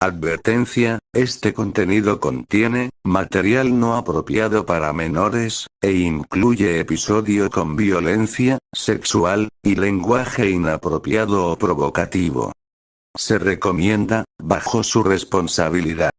Advertencia, este contenido contiene material no apropiado para menores, e incluye episodio con violencia sexual y lenguaje inapropiado o provocativo. Se recomienda, bajo su responsabilidad.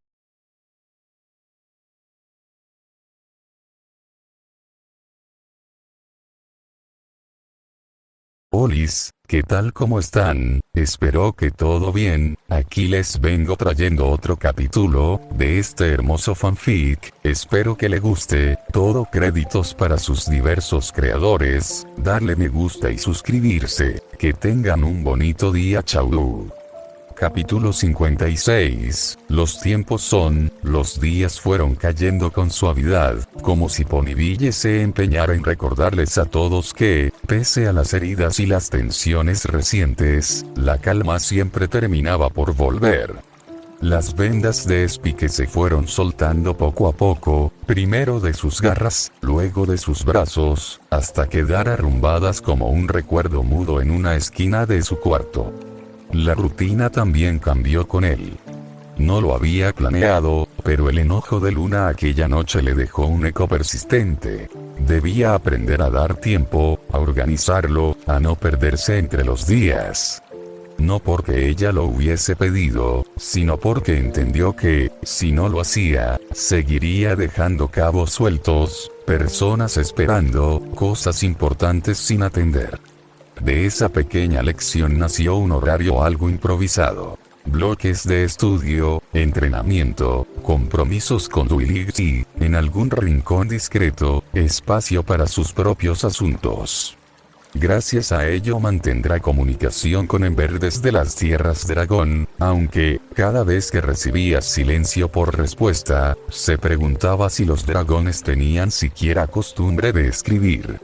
Olis, ¿qué tal? ¿Cómo están? Espero que todo bien. Aquí les vengo trayendo otro capítulo de este hermoso fanfic. Espero que le guste. Todo créditos para sus diversos creadores. Darle me gusta y suscribirse. Que tengan un bonito día. Chau. Capítulo 56. Los tiempos los días fueron cayendo con suavidad, como si Ponyville se empeñara en recordarles a todos que, pese a las heridas y las tensiones recientes, la calma siempre terminaba por volver. Las vendas de Spike se fueron soltando poco a poco, primero de sus garras, luego de sus brazos, hasta quedar arrumbadas como un recuerdo mudo en una esquina de su cuarto. La rutina también cambió con él. No lo había planeado, pero el enojo de Luna aquella noche le dejó un eco persistente. Debía aprender a dar tiempo, a organizarlo, a no perderse entre los días. No porque ella lo hubiese pedido, sino porque entendió que, si no lo hacía, seguiría dejando cabos sueltos, personas esperando, cosas importantes sin atender. De esa pequeña lección nació un horario algo improvisado. Bloques de estudio, entrenamiento, compromisos con Twilight y, en algún rincón discreto, espacio para sus propios asuntos. Gracias a ello mantendrá comunicación con Ember desde las tierras dragón, aunque, cada vez que recibía silencio por respuesta, se preguntaba si los dragones tenían siquiera costumbre de escribir.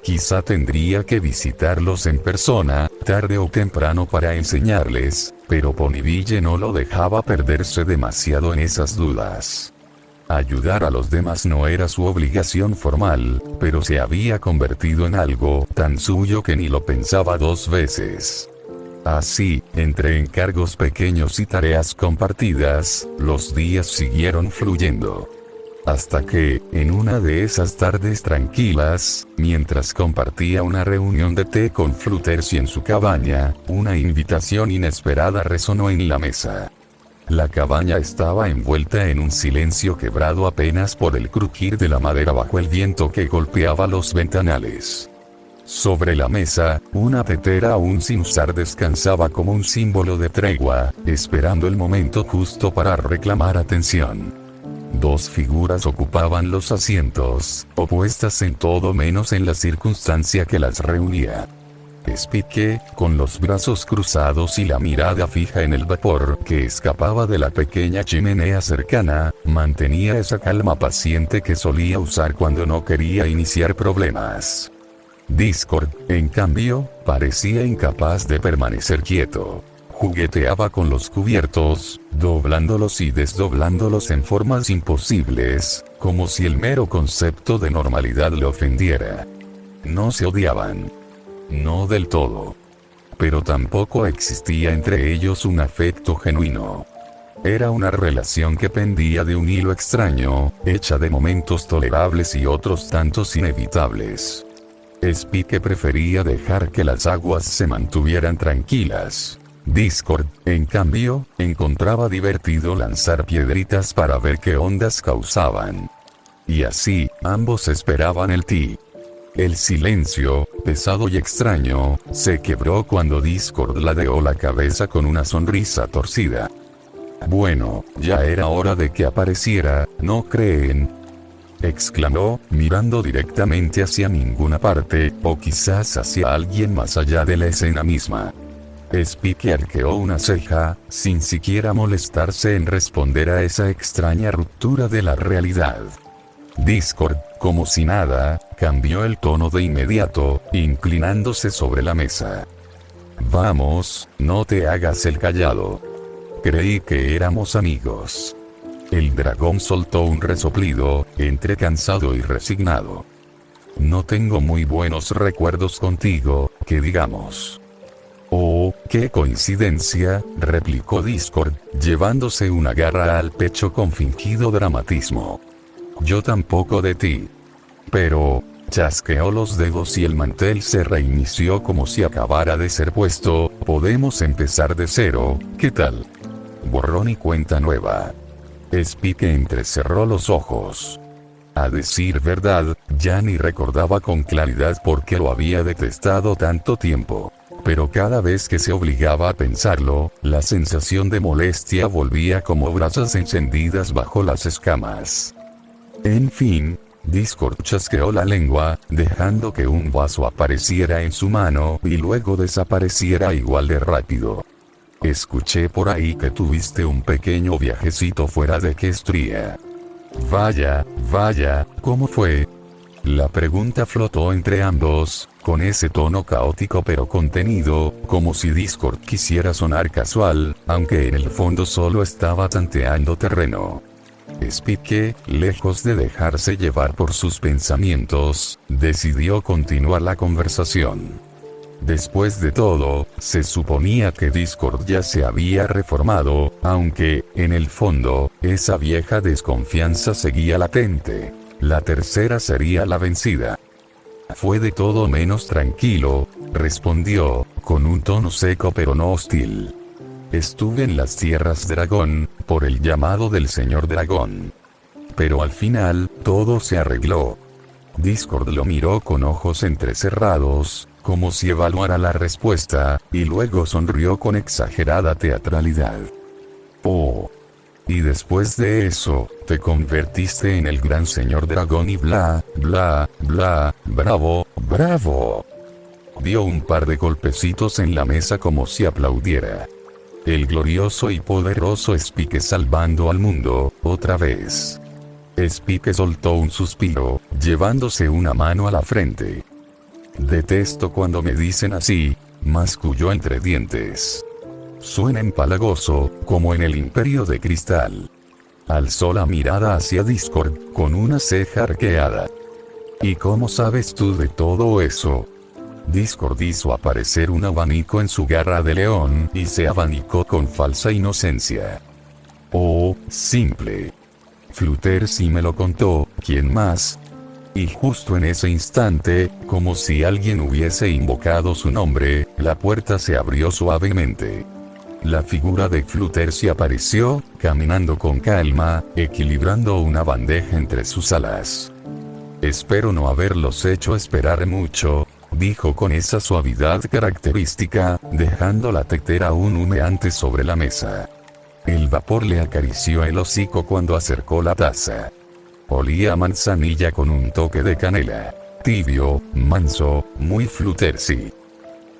Quizá tendría que visitarlos en persona, tarde o temprano para enseñarles, pero Ponyville no lo dejaba perderse demasiado en esas dudas. Ayudar a los demás no era su obligación formal, pero se había convertido en algo tan suyo que ni lo pensaba dos veces. Así, entre encargos pequeños y tareas compartidas, los días siguieron fluyendo. Hasta que, en una de esas tardes tranquilas, mientras compartía una reunión de té con Fluttershy en su cabaña, una invitación inesperada resonó en la mesa. La cabaña estaba envuelta en un silencio quebrado apenas por el crujir de la madera bajo el viento que golpeaba los ventanales. Sobre la mesa, una tetera aún sin usar descansaba como un símbolo de tregua, esperando el momento justo para reclamar atención. Dos figuras ocupaban los asientos, opuestas en todo menos en la circunstancia que las reunía. Spike, con los brazos cruzados y la mirada fija en el vapor que escapaba de la pequeña chimenea cercana, mantenía esa calma paciente que solía usar cuando no quería iniciar problemas. Discord, en cambio, parecía incapaz de permanecer quieto. Jugueteaba con los cubiertos, doblándolos y desdoblándolos en formas imposibles, como si el mero concepto de normalidad le ofendiera. No se odiaban. No del todo. Pero tampoco existía entre ellos un afecto genuino. Era una relación que pendía de un hilo extraño, hecha de momentos tolerables y otros tantos inevitables. Spike prefería dejar que las aguas se mantuvieran tranquilas. Discord, en cambio, encontraba divertido lanzar piedritas para ver qué ondas causaban. Y así, ambos esperaban el ti. El silencio, pesado y extraño, se quebró cuando Discord ladeó la cabeza con una sonrisa torcida. Bueno, ya era hora de que apareciera, ¿no creen?, exclamó, mirando directamente hacia ninguna parte, o quizás hacia alguien más allá de la escena misma. Spike arqueó una ceja, sin siquiera molestarse en responder a esa extraña ruptura de la realidad. Discord, como si nada, cambió el tono de inmediato, inclinándose sobre la mesa. Vamos, no te hagas el callado. Creí que éramos amigos. El dragón soltó un resoplido, entre cansado y resignado. No tengo muy buenos recuerdos contigo, que digamos. Oh. Oh, qué coincidencia, replicó Discord, llevándose una garra al pecho con fingido dramatismo. Yo tampoco de ti. Pero, chasqueó los dedos y el mantel se reinició como si acabara de ser puesto. Podemos empezar de cero, ¿qué tal? Borrón y cuenta nueva. Spike entrecerró los ojos. A decir verdad, ya ni recordaba con claridad por qué lo había detestado tanto tiempo. Pero cada vez que se obligaba a pensarlo, la sensación de molestia volvía como brasas encendidas bajo las escamas. En fin, Discord chasqueó la lengua, dejando que un vaso apareciera en su mano y luego desapareciera igual de rápido. Escuché por ahí que tuviste un pequeño viajecito fuera de Equestria. Vaya, ¿cómo fue? La pregunta flotó entre ambos, con ese tono caótico pero contenido, como si Discord quisiera sonar casual, aunque en el fondo solo estaba tanteando terreno. Spike, lejos de dejarse llevar por sus pensamientos, decidió continuar la conversación. Después de todo, se suponía que Discord ya se había reformado, aunque, en el fondo, esa vieja desconfianza seguía latente. La tercera sería la vencida. Fue de todo menos tranquilo, respondió, con un tono seco pero no hostil. Estuve en las tierras dragón, por el llamado del señor dragón. Pero al final, todo se arregló. Discord lo miró con ojos entrecerrados, como si evaluara la respuesta, y luego sonrió con exagerada teatralidad. Oh. Y después de eso, te convertiste en el gran señor dragón y bravo. Dio un par de golpecitos en la mesa como si aplaudiera. El glorioso y poderoso Spike salvando al mundo, otra vez. Spike soltó un suspiro, llevándose una mano a la frente. Detesto cuando me dicen así, masculló entre dientes. Suena empalagoso, como en el Imperio de Cristal. Alzó la mirada hacia Discord, con una ceja arqueada. ¿Y cómo sabes tú de todo eso? Discord hizo aparecer un abanico en su garra de león, y se abanicó con falsa inocencia. Oh, simple. Flutter sí me lo contó, ¿quién más? Y justo en ese instante, como si alguien hubiese invocado su nombre, la puerta se abrió suavemente. La figura de Flutter se apareció, caminando con calma, equilibrando una bandeja entre sus alas. Espero no haberlos hecho esperar mucho, dijo con esa suavidad característica, dejando la tetera aún humeante sobre la mesa. El vapor le acarició el hocico cuando acercó la taza. Olía a manzanilla con un toque de canela. Tibio, manso, muy Fluttersy.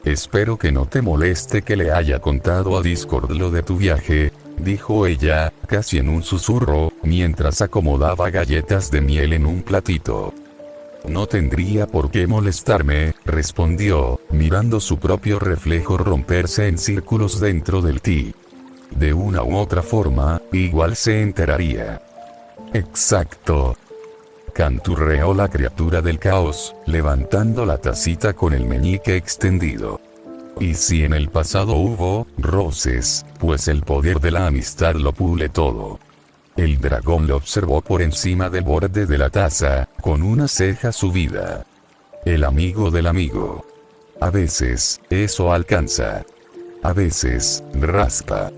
Espero que no te moleste que le haya contado a Discord lo de tu viaje, dijo ella, casi en un susurro, mientras acomodaba galletas de miel en un platito. No tendría por qué molestarme, respondió, mirando su propio reflejo romperse en círculos dentro del té. De una u otra forma, igual se enteraría. Exacto. Canturreó la criatura del caos, levantando la tacita con el meñique extendido. Y si en el pasado hubo roces, pues el poder de la amistad lo pule todo. El dragón lo observó por encima del borde de la taza, con una ceja subida. El amigo del amigo. A veces, eso alcanza. A veces, raspa.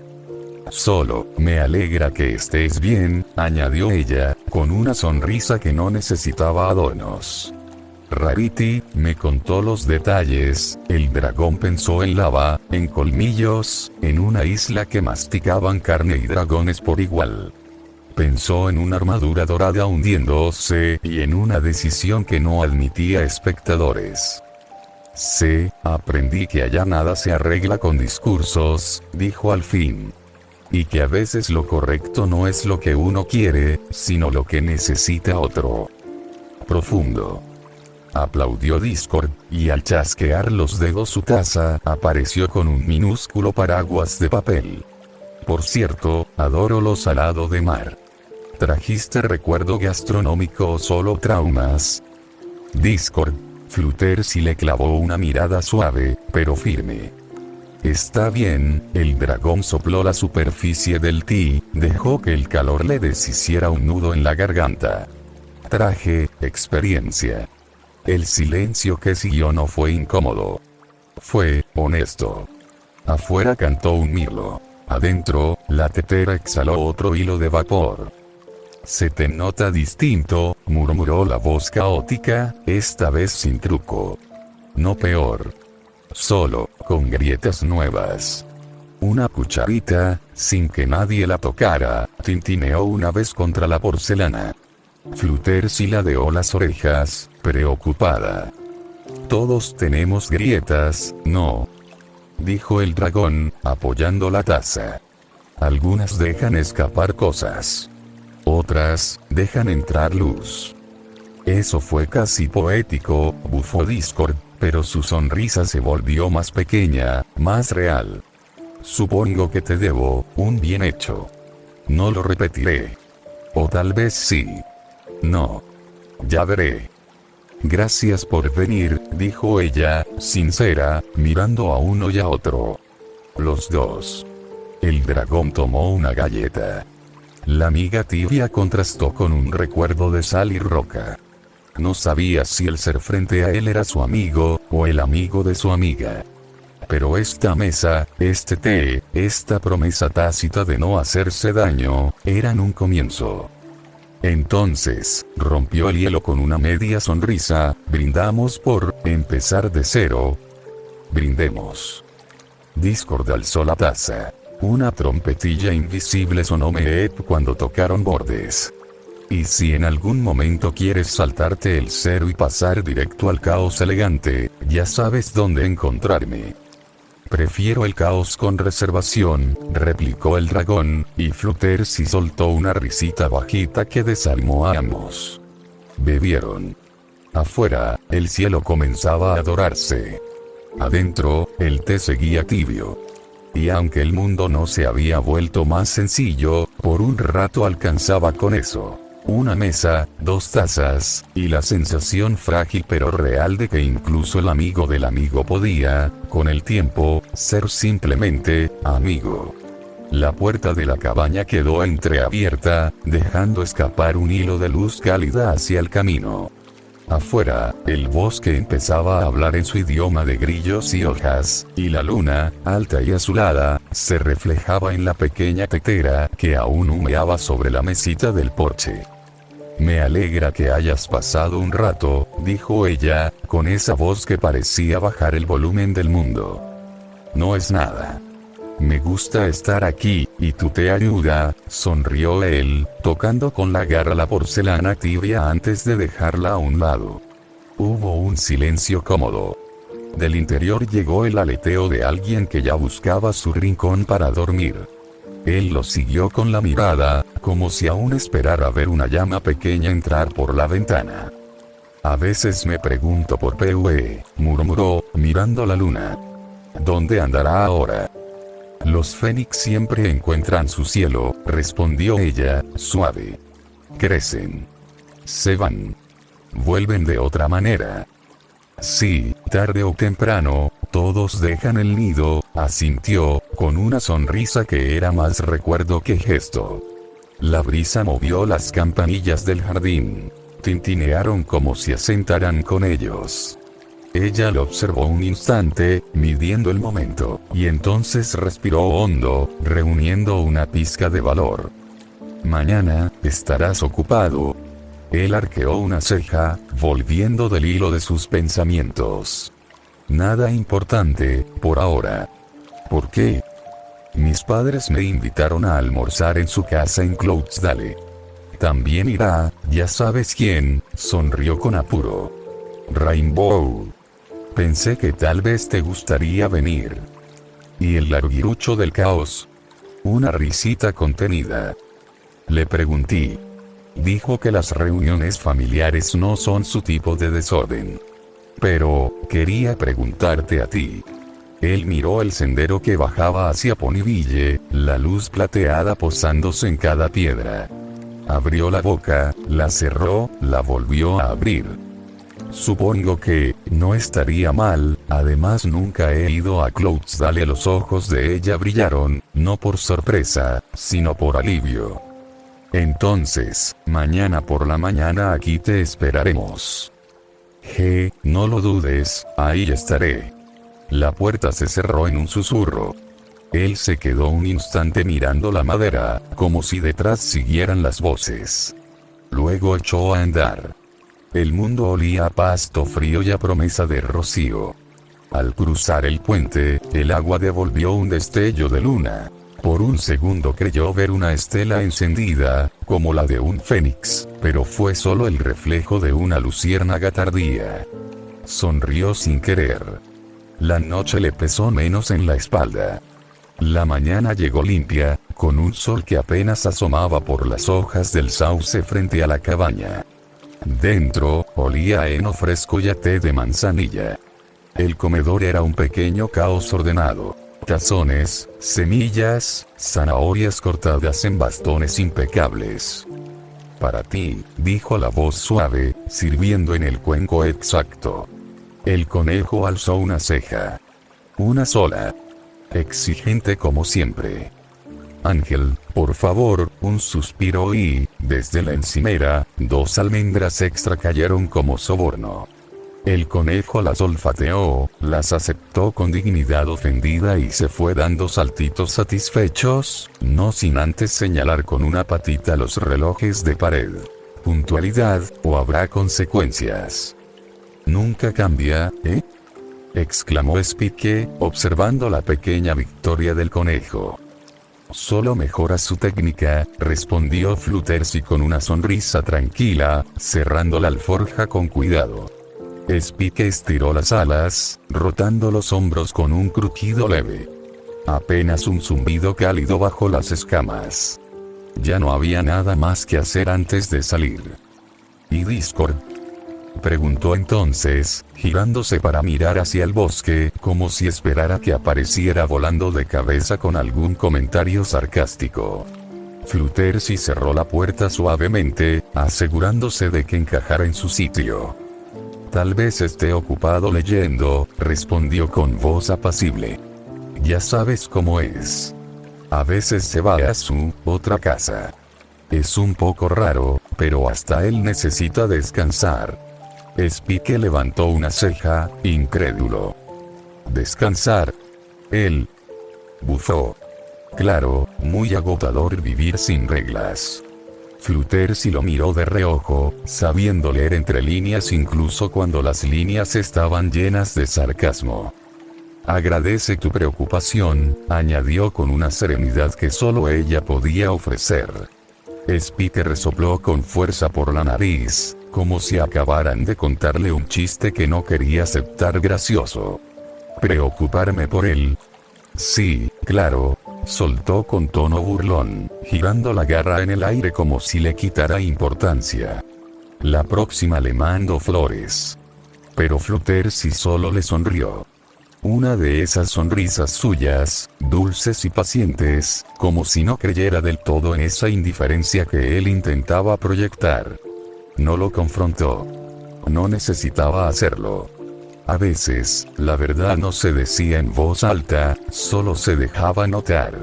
Solo, me alegra que estés bien, añadió ella, con una sonrisa que no necesitaba adornos. Rarity, me contó los detalles, el dragón pensó en lava, en colmillos, en una isla que masticaban carne y dragones por igual. Pensó en una armadura dorada hundiéndose y en una decisión que no admitía espectadores. Aprendí que allá nada se arregla con discursos, dijo al fin. Y que a veces lo correcto no es lo que uno quiere, sino lo que necesita otro. Profundo. Aplaudió Discord, y al chasquear los dedos su taza apareció con un minúsculo paraguas de papel. Por cierto, adoro lo salado de mar. ¿Trajiste recuerdo gastronómico o solo traumas? Discord. Fluttersy le clavó una mirada suave, pero firme. Está bien, el dragón sopló la superficie del ti, dejó que el calor le deshiciera un nudo en la garganta. Traje, experiencia. El silencio que siguió no fue incómodo. Fue, honesto. Afuera cantó un mirlo. Adentro, la tetera exhaló otro hilo de vapor. Se te nota distinto, murmuró la voz caótica, esta vez sin truco. No peor. Solo, con grietas nuevas. Una cucharita, sin que nadie la tocara, tintineó una vez contra la porcelana. Fluter siladeó las orejas, preocupada. Todos tenemos grietas, ¿no? Dijo el dragón, apoyando la taza. Algunas dejan escapar cosas. Otras, dejan entrar luz. Eso fue casi poético, bufó Discord, pero su sonrisa se volvió más pequeña, más real. Supongo que te debo un bien hecho. No lo repetiré. O tal vez sí. No. Ya veré. Gracias por venir, dijo ella, sincera, mirando a uno y a otro. Los dos. El dragón tomó una galleta. La miga tibia contrastó con un recuerdo de sal y roca. No sabía si el ser frente a él era su amigo, o el amigo de su amiga. Pero esta mesa, este té, esta promesa tácita de no hacerse daño, eran un comienzo. Entonces, rompió el hielo con una media sonrisa, brindamos por empezar de cero. Brindemos. Discord alzó la taza. Una trompetilla invisible sonó meep cuando tocaron bordes. Y si en algún momento quieres saltarte el cero y pasar directo al caos elegante, ya sabes dónde encontrarme. Prefiero el caos con reservación, replicó el dragón, y Fluttershy soltó una risita bajita que desarmó a ambos. Bebieron. Afuera, el cielo comenzaba a dorarse. Adentro, el té seguía tibio. Y aunque el mundo no se había vuelto más sencillo, por un rato alcanzaba con eso. Una mesa, 2 tazas, y la sensación frágil pero real de que incluso el amigo del amigo podía, con el tiempo, ser simplemente, amigo. La puerta de la cabaña quedó entreabierta, dejando escapar un hilo de luz cálida hacia el camino. Afuera, el bosque empezaba a hablar en su idioma de grillos y hojas, y la luna, alta y azulada, se reflejaba en la pequeña tetera que aún humeaba sobre la mesita del porche. Me alegra que hayas pasado un rato, dijo ella, con esa voz que parecía bajar el volumen del mundo. No es nada. Me gusta estar aquí, y tú te ayuda, sonrió él, tocando con la garra la porcelana tibia antes de dejarla a un lado. Hubo un silencio cómodo. Del interior llegó el aleteo de alguien que ya buscaba su rincón para dormir. Él lo siguió con la mirada, como si aún esperara ver una llama pequeña entrar por la ventana. A veces me pregunto por PvE, murmuró, mirando la luna. ¿Dónde andará ahora? Los fénix siempre encuentran su cielo, respondió ella, suave. Crecen. Se van. Vuelven de otra manera. Sí, tarde o temprano, todos dejan el nido, asintió, con una sonrisa que era más recuerdo que gesto. La brisa movió las campanillas del jardín. Tintinearon como si asentaran con ellos. Ella lo observó un instante, midiendo el momento, y entonces respiró hondo, reuniendo una pizca de valor. Mañana, estarás ocupado. Él arqueó una ceja, volviendo del hilo de sus pensamientos. Nada importante, por ahora. ¿Por qué? Mis padres me invitaron a almorzar en su casa en Cloudsdale. También irá, ya sabes quién, sonrió con apuro. Rainbow. Pensé que tal vez te gustaría venir. ¿Y el larguirucho del caos? Una risita contenida. Le pregunté. Dijo que las reuniones familiares no son su tipo de desorden. Pero, quería preguntarte a ti. Él miró el sendero que bajaba hacia Ponyville, la luz plateada posándose en cada piedra. Abrió la boca, la cerró, la volvió a abrir. Supongo que, no estaría mal, Además nunca he ido a Cloudsdale y los ojos de ella brillaron, no por sorpresa, sino por alivio. Entonces, mañana por la mañana aquí te esperaremos. No lo dudes, ahí estaré. La puerta se cerró en un susurro. Él se quedó un instante mirando la madera, como si detrás siguieran las voces. Luego echó a andar. El mundo olía a pasto frío y a promesa de rocío. Al cruzar el puente, el agua devolvió un destello de luna. Por un segundo creyó ver una estela encendida, como la de un fénix, pero fue solo el reflejo de una luciérnaga tardía. Sonrió sin querer. La noche le pesó menos en la espalda. La mañana llegó limpia, con un sol que apenas asomaba por las hojas del sauce frente a la cabaña. Dentro, olía a heno fresco y a té de manzanilla. El comedor era un pequeño caos ordenado. Tazones, semillas, zanahorias cortadas en bastones impecables. Para ti, dijo la voz suave, sirviendo en el cuenco exacto. El conejo alzó una ceja. Una sola. Exigente como siempre. Ángel, por favor, un suspiro y, desde la encimera, 2 almendras extra cayeron como soborno. El conejo las olfateó, las aceptó con dignidad ofendida y se fue dando saltitos satisfechos, no sin antes señalar con una patita los relojes de pared. Puntualidad, o habrá consecuencias. Nunca cambia, ¿eh? Exclamó Spike, observando la pequeña victoria del conejo. Solo mejora su técnica, respondió Fluttershy con una sonrisa tranquila, cerrando la alforja con cuidado. Spike estiró las alas, rotando los hombros con un crujido leve. Apenas un zumbido cálido bajo las escamas. Ya no había nada más que hacer antes de salir. ¿Y Discord? Preguntó entonces, girándose para mirar hacia el bosque, como si esperara que apareciera volando de cabeza con algún comentario sarcástico. Fluttershy cerró la puerta suavemente, asegurándose de que encajara en su sitio. Tal vez esté ocupado leyendo, respondió con voz apacible. Ya sabes cómo es. A veces se va a su otra casa. Es un poco raro, pero hasta él necesita descansar. Spike levantó una ceja, incrédulo. ¿Descansar? Él bufó. Claro, muy agotador vivir sin reglas. Fluttershy lo miró de reojo, sabiendo leer entre líneas incluso cuando las líneas estaban llenas de sarcasmo. Agradece tu preocupación, añadió con una serenidad que solo ella podía ofrecer. Spike resopló con fuerza por la nariz, como si acabaran de contarle un chiste que no quería aceptar gracioso. ¿Preocuparme por él? Sí, claro. Soltó con tono burlón, girando la garra en el aire como si le quitara importancia. La próxima le mando flores. Pero Fluttershy solo le sonrió. Una de esas sonrisas suyas, dulces y pacientes, como si no creyera del todo en esa indiferencia que él intentaba proyectar. No lo confrontó. No necesitaba hacerlo. A veces, la verdad no se decía en voz alta, solo se dejaba notar.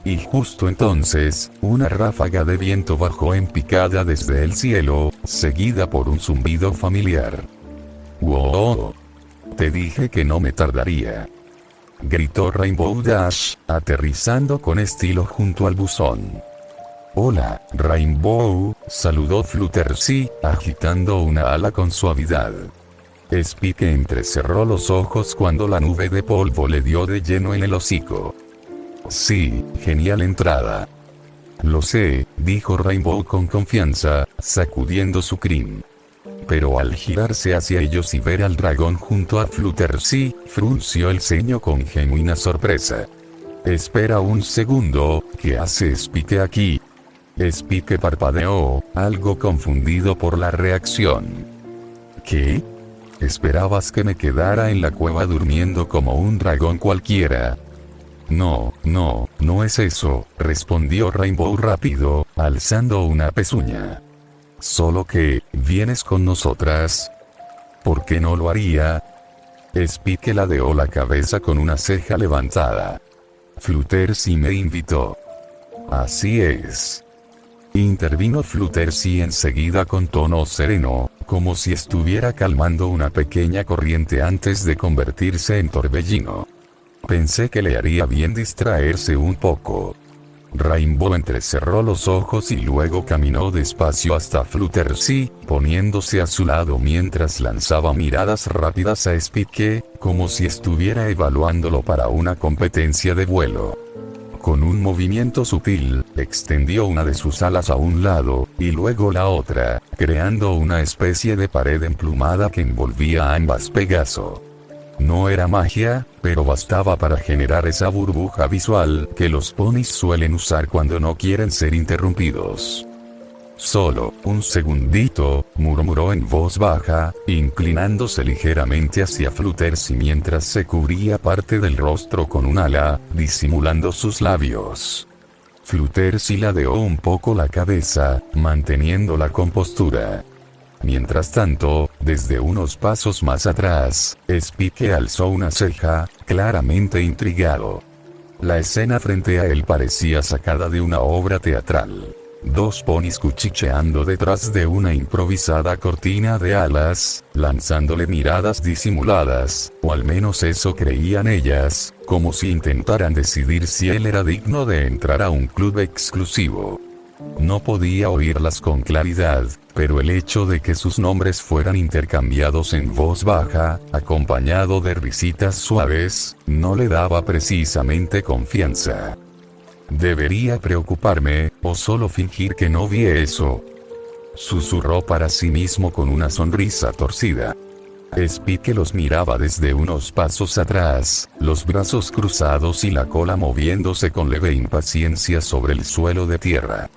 Y justo entonces, una ráfaga de viento bajó en picada desde el cielo, seguida por un zumbido familiar. ¡Wow! Te dije que no me tardaría. Gritó Rainbow Dash, aterrizando con estilo junto al buzón. Hola, Rainbow, saludó Fluttershy, agitando una ala con suavidad. Spike entrecerró los ojos cuando la nube de polvo le dio de lleno en el hocico. Sí, genial entrada. Lo sé, dijo Rainbow con confianza, sacudiendo su crin. Pero al girarse hacia ellos y ver al dragón junto a Fluttershy, frunció el ceño con genuina sorpresa. Espera un segundo, ¿qué hace Spike aquí? Spike parpadeó, algo confundido por la reacción. ¿Qué? ¿Esperabas que me quedara en la cueva durmiendo como un dragón cualquiera? No es eso, respondió Rainbow rápido, alzando una pezuña. Solo que, ¿vienes con nosotras? ¿Por qué no lo haría? Spike ladeó la cabeza con una ceja levantada. Fluttershy me invitó. Así es. Intervino Fluttershy enseguida con tono sereno, como si estuviera calmando una pequeña corriente antes de convertirse en torbellino. Pensé que le haría bien distraerse un poco. Rainbow entrecerró los ojos y luego caminó despacio hasta Fluttershy, poniéndose a su lado mientras lanzaba miradas rápidas a Spike, como si estuviera evaluándolo para una competencia de vuelo. Con un movimiento sutil, extendió una de sus alas a un lado, y luego la otra, creando una especie de pared emplumada que envolvía a ambas Pegaso. No era magia, pero bastaba para generar esa burbuja visual que los ponis suelen usar cuando no quieren ser interrumpidos. Solo un segundito, murmuró en voz baja, inclinándose ligeramente hacia Fluttershy mientras se cubría parte del rostro con un ala, disimulando sus labios. Fluttershy ladeó un poco la cabeza, manteniendo la compostura. Mientras tanto, desde unos pasos más atrás, Spike alzó una ceja, claramente intrigado. La escena frente a él parecía sacada de una obra teatral. Dos ponis cuchicheando detrás de una improvisada cortina de alas, lanzándole miradas disimuladas, o al menos eso creían ellas, como si intentaran decidir si él era digno de entrar a un club exclusivo. No podía oírlas con claridad, pero el hecho de que sus nombres fueran intercambiados en voz baja, acompañado de risitas suaves, no le daba precisamente confianza. ¿Debería preocuparme, o solo fingir que no vi eso? Susurró para sí mismo con una sonrisa torcida. Spike los miraba desde unos pasos atrás, los brazos cruzados y la cola moviéndose con leve impaciencia sobre el suelo de tierra.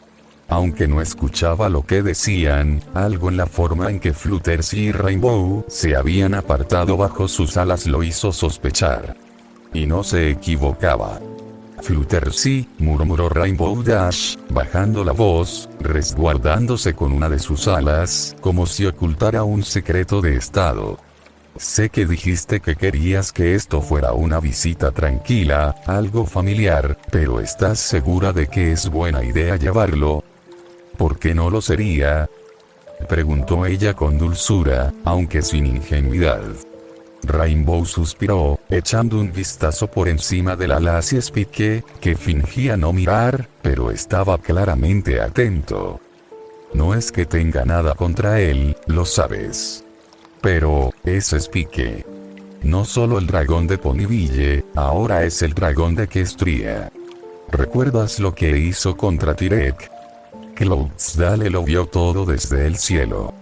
Aunque no escuchaba lo que decían, algo en la forma en que Fluttershy y Rainbow se habían apartado bajo sus alas lo hizo sospechar. Y no se equivocaba. Fluttershy, murmuró Rainbow Dash, bajando la voz, resguardándose con una de sus alas, como si ocultara un secreto de estado. Sé que dijiste que querías que esto fuera una visita tranquila, algo familiar, pero ¿estás segura de que es buena idea llevarlo? ¿Por qué no lo sería?, preguntó ella con dulzura, aunque sin ingenuidad. Rainbow suspiró, echando un vistazo por encima del ala hacia Spike, que fingía no mirar, pero estaba claramente atento. No es que tenga nada contra él, lo sabes. Pero, es Spike. No solo el dragón de Ponyville, ahora es el dragón de Questria. ¿Recuerdas lo que hizo contra Tyrek? Cloudsdale lo vio todo desde el cielo.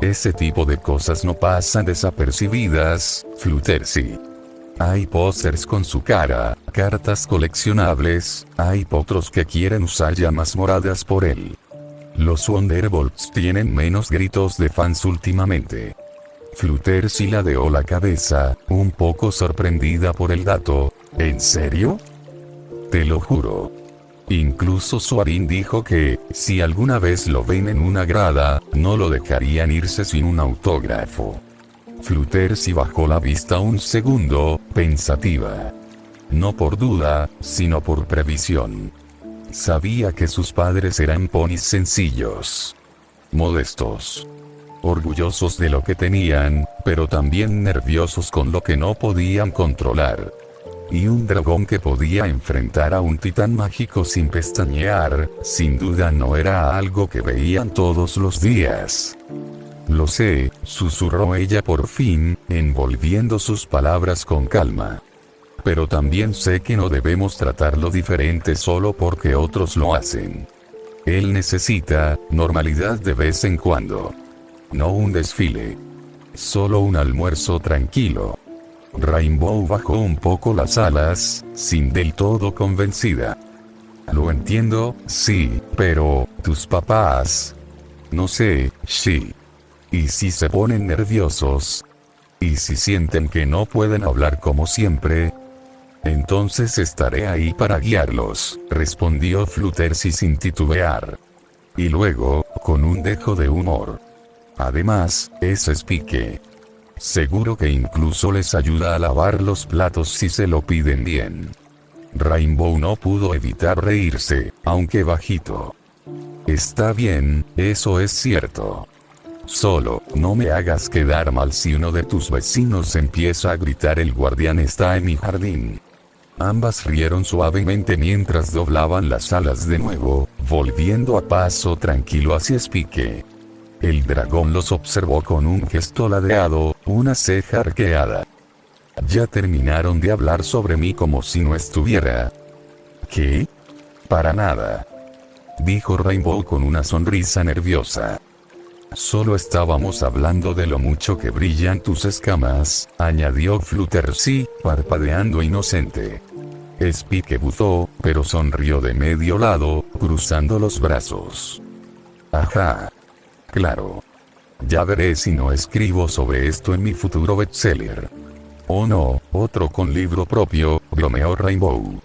Ese tipo de cosas no pasan desapercibidas, Fluttershy. Hay pósters con su cara, cartas coleccionables, hay potros que quieren usar llamas moradas por él. Los Wonderbolts tienen menos gritos de fans últimamente. Fluttershy ladeó la cabeza, un poco sorprendida por el dato. ¿En serio? Te lo juro. Incluso Soarin dijo que, si alguna vez lo ven en una grada, no lo dejarían irse sin un autógrafo. Fluttershy bajó la vista un segundo, pensativa. No por duda, sino por previsión. Sabía que sus padres eran ponis sencillos. Modestos. Orgullosos de lo que tenían, pero también nerviosos con lo que no podían controlar. Y un dragón que podía enfrentar a un titán mágico sin pestañear, sin duda no era algo que veían todos los días. Lo sé, susurró ella por fin, envolviendo sus palabras con calma. Pero también sé que no debemos tratarlo diferente solo porque otros lo hacen. Él necesita normalidad de vez en cuando. No un desfile. Solo un almuerzo tranquilo. Rainbow bajó un poco las alas, sin del todo convencida. Lo entiendo, sí, pero, tus papás. No sé, sí. ¿Y si se ponen nerviosos? ¿Y si sienten que no pueden hablar como siempre? Entonces estaré ahí para guiarlos, respondió Fluttershy sin titubear. Y luego, con un dejo de humor. Además, es Spike. Seguro que incluso les ayuda a lavar los platos si se lo piden bien. Rainbow no pudo evitar reírse, aunque bajito. Está bien, eso es cierto. Solo, no me hagas quedar mal si uno de tus vecinos empieza a gritar "el guardián está en mi jardín". Ambas rieron suavemente mientras doblaban las alas de nuevo, volviendo a paso tranquilo hacia Spike. El dragón los observó con un gesto ladeado, una ceja arqueada. Ya terminaron de hablar sobre mí como si no estuviera. ¿Qué? Para nada, dijo Rainbow con una sonrisa nerviosa. Solo estábamos hablando de lo mucho que brillan tus escamas, añadió Fluttershy, parpadeando inocente. Spike buzó, pero sonrió de medio lado, cruzando los brazos. Ajá. Claro. Ya veré si no escribo sobre esto en mi futuro bestseller. Oh no, otro con libro propio, bromeó Rainbow.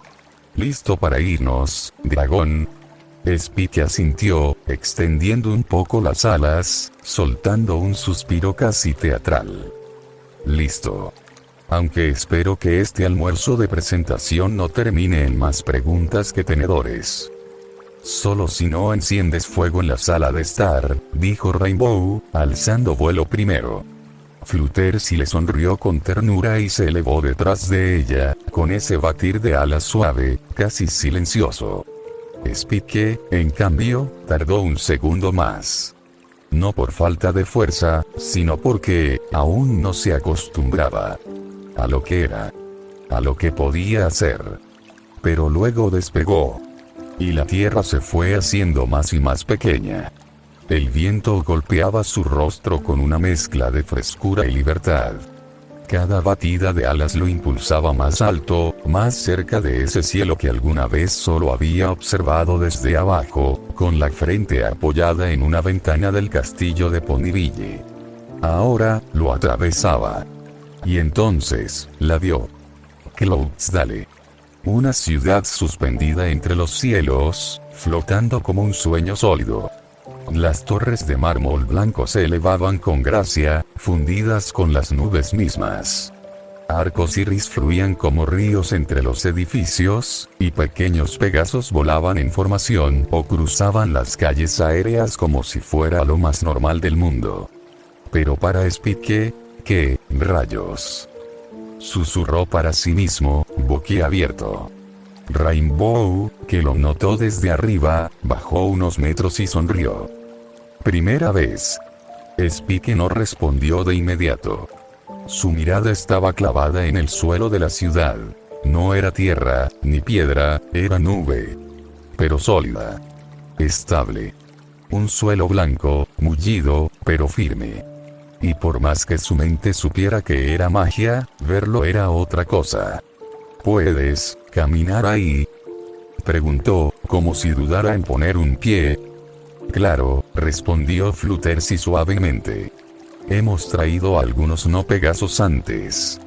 ¿Listo para irnos, dragón? Spike asintió, extendiendo un poco las alas, soltando un suspiro casi teatral. Listo. Aunque espero que este almuerzo de presentación no termine en más preguntas que tenedores. Solo si no enciendes fuego en la sala de estar, dijo Rainbow, alzando vuelo primero. Fluttershy le sonrió con ternura y se elevó detrás de ella, con ese batir de alas suave, casi silencioso. Spike, en cambio, tardó un segundo más. No por falta de fuerza, sino porque aún no se acostumbraba a lo que era, a lo que podía hacer. Pero luego despegó. Y la tierra se fue haciendo más y más pequeña. El viento golpeaba su rostro con una mezcla de frescura y libertad. Cada batida de alas lo impulsaba más alto, más cerca de ese cielo que alguna vez solo había observado desde abajo, con la frente apoyada en una ventana del castillo de Ponyville. Ahora, lo atravesaba. Y entonces, la vio. Cloudsdale. Una ciudad suspendida entre los cielos, flotando como un sueño sólido. Las torres de mármol blanco se elevaban con gracia, fundidas con las nubes mismas. Arcos iris fluían como ríos entre los edificios, y pequeños pegasos volaban en formación o cruzaban las calles aéreas como si fuera lo más normal del mundo. Pero para Spike, ¿qué rayos? Susurró para sí mismo, boquiabierto. Rainbow, que lo notó desde arriba, bajó unos metros y sonrió. Primera vez. Spike no respondió de inmediato. Su mirada estaba clavada en el suelo de la ciudad. No era tierra, ni piedra, era nube. Pero sólida. Estable. Un suelo blanco, mullido, pero firme. Y por más que su mente supiera que era magia, verlo era otra cosa. ¿Puedes caminar ahí?, preguntó, como si dudara en poner un pie. Claro, respondió Fluttershy suavemente. Hemos traído algunos no pegasos antes.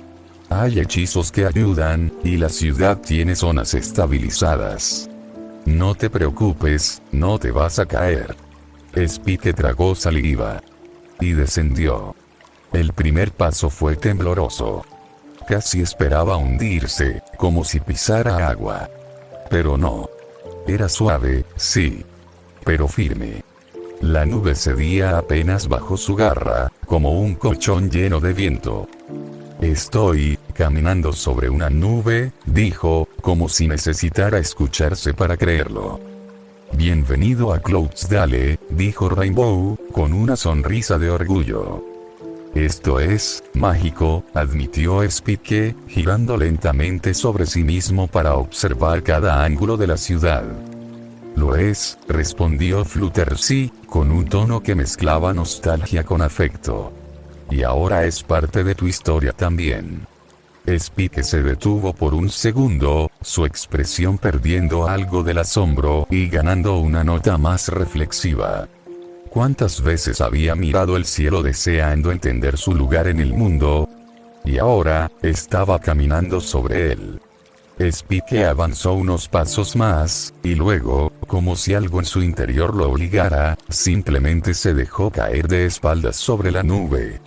Hay hechizos que ayudan, y la ciudad tiene zonas estabilizadas. No te preocupes, no te vas a caer. Spike tragó saliva. Y descendió. El primer paso fue tembloroso. Casi esperaba hundirse, como si pisara agua. Pero no. Era suave, sí. Pero firme. La nube cedía apenas bajo su garra, como un colchón lleno de viento. Estoy caminando sobre una nube, dijo, como si necesitara escucharse para creerlo. Bienvenido a Cloudsdale, dijo Rainbow, con una sonrisa de orgullo. Esto es mágico, admitió Spike, girando lentamente sobre sí mismo para observar cada ángulo de la ciudad. Lo es, respondió Fluttershy, con un tono que mezclaba nostalgia con afecto. Y ahora es parte de tu historia también. Spike se detuvo por un segundo, su expresión perdiendo algo del asombro y ganando una nota más reflexiva. ¿Cuántas veces había mirado el cielo deseando entender su lugar en el mundo? Y ahora, estaba caminando sobre él. Spike avanzó unos pasos más, y luego, como si algo en su interior lo obligara, simplemente se dejó caer de espaldas sobre la nube.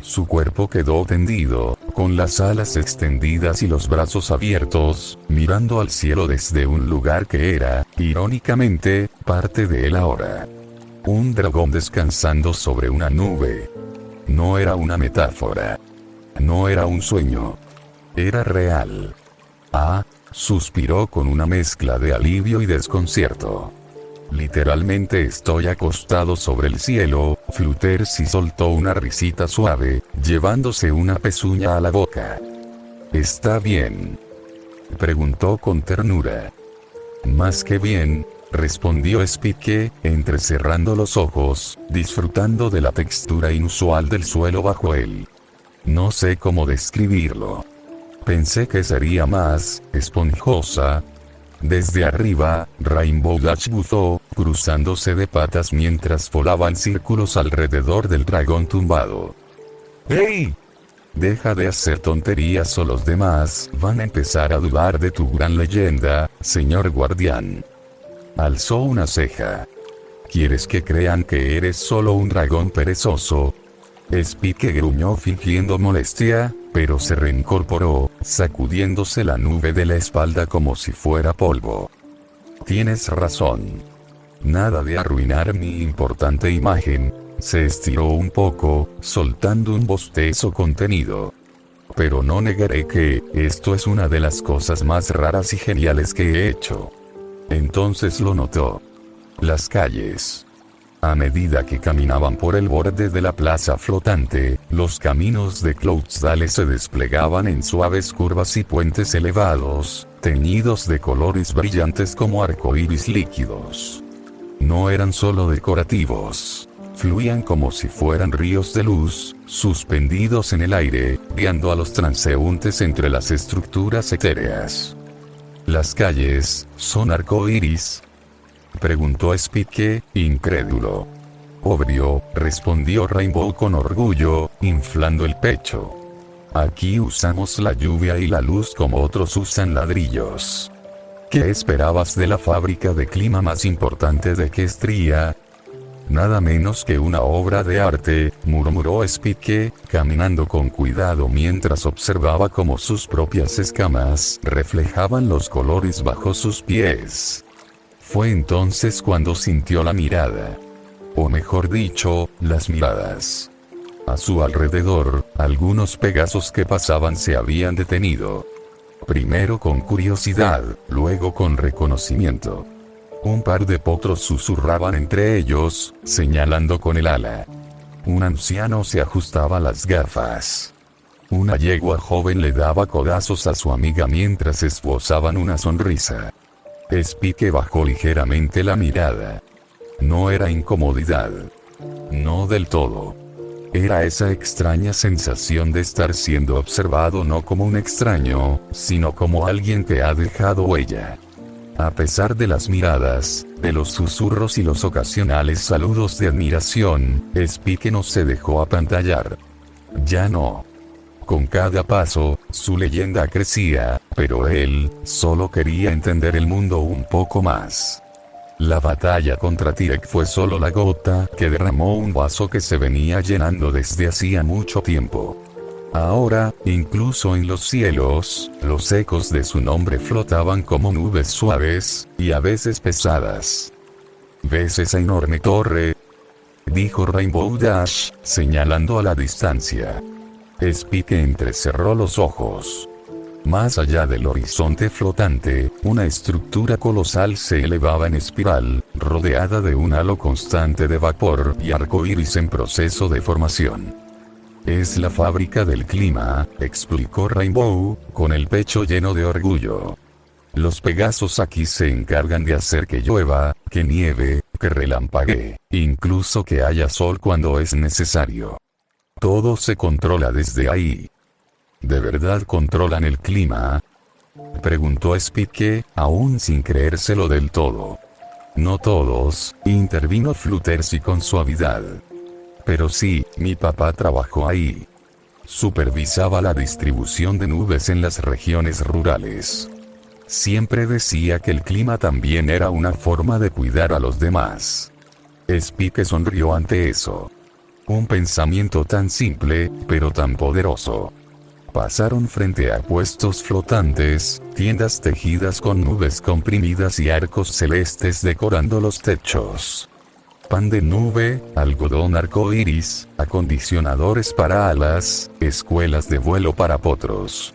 Su cuerpo quedó tendido, con las alas extendidas y los brazos abiertos, mirando al cielo desde un lugar que era, irónicamente, parte de él ahora. Un dragón descansando sobre una nube. No era una metáfora. No era un sueño. Era real. Ah, suspiró con una mezcla de alivio y desconcierto. Literalmente estoy acostado sobre el cielo. Fluttershy soltó una risita suave, llevándose una pezuña a la boca. ¿Está bien?, preguntó con ternura. Más que bien, respondió Spike, entrecerrando los ojos, disfrutando de la textura inusual del suelo bajo él. No sé cómo describirlo. Pensé que sería más esponjosa. Desde arriba, Rainbow Dash buzó, cruzándose de patas mientras volaban círculos alrededor del dragón tumbado. ¡Hey! Deja de hacer tonterías o los demás van a empezar a dudar de tu gran leyenda, señor guardián. Alzó una ceja. ¿Quieres que crean que eres solo un dragón perezoso? Spike gruñó fingiendo molestia, pero se reincorporó, sacudiéndose la nube de la espalda como si fuera polvo. Tienes razón. Nada de arruinar mi importante imagen. Se estiró un poco, soltando un bostezo contenido. Pero no negaré que esto es una de las cosas más raras y geniales que he hecho. Entonces lo notó. Las calles. A medida que caminaban por el borde de la plaza flotante, los caminos de Cloudsdale se desplegaban en suaves curvas y puentes elevados, teñidos de colores brillantes como arcoíris líquidos. No eran solo decorativos. Fluían como si fueran ríos de luz, suspendidos en el aire, guiando a los transeúntes entre las estructuras etéreas. ¿Las calles son arcoíris?, preguntó Spike, incrédulo. Obvio, respondió Rainbow con orgullo, inflando el pecho. Aquí usamos la lluvia y la luz como otros usan ladrillos. ¿Qué esperabas de la fábrica de clima más importante de Equestria? Nada menos que una obra de arte, murmuró Spike, caminando con cuidado mientras observaba cómo sus propias escamas reflejaban los colores bajo sus pies. Fue entonces cuando sintió la mirada. O mejor dicho, las miradas. A su alrededor, algunos pegasos que pasaban se habían detenido. Primero con curiosidad, luego con reconocimiento. Un par de potros susurraban entre ellos, señalando con el ala. Un anciano se ajustaba las gafas. Una yegua joven le daba codazos a su amiga mientras esbozaban una sonrisa. Spike bajó ligeramente la mirada. No era incomodidad. No del todo. Era esa extraña sensación de estar siendo observado no como un extraño, sino como alguien que ha dejado huella. A pesar de las miradas, de los susurros y los ocasionales saludos de admiración, Spike no se dejó apantallar. Ya no. Con cada paso, su leyenda crecía, pero él solo quería entender el mundo un poco más. La batalla contra Tyrek fue solo la gota que derramó un vaso que se venía llenando desde hacía mucho tiempo. Ahora, incluso en los cielos, los ecos de su nombre flotaban como nubes suaves, y a veces pesadas. ¿Ves esa enorme torre?, dijo Rainbow Dash, señalando a la distancia. Spike entrecerró los ojos. Más allá del horizonte flotante, una estructura colosal se elevaba en espiral, rodeada de un halo constante de vapor y arcoíris en proceso de formación. Es la fábrica del clima, explicó Rainbow, con el pecho lleno de orgullo. Los Pegasos aquí se encargan de hacer que llueva, que nieve, que relampaguee, incluso que haya sol cuando es necesario. Todo se controla desde ahí. ¿De verdad controlan el clima?, preguntó Spike, aún sin creérselo del todo. No todos, intervino Fluttershy con suavidad. Pero sí, mi papá trabajó ahí. Supervisaba la distribución de nubes en las regiones rurales. Siempre decía que el clima también era una forma de cuidar a los demás. Spike sonrió ante eso. Un pensamiento tan simple, pero tan poderoso. Pasaron frente a puestos flotantes, tiendas tejidas con nubes comprimidas y arcos celestes decorando los techos. Pan de nube, algodón arcoíris, acondicionadores para alas, escuelas de vuelo para potros.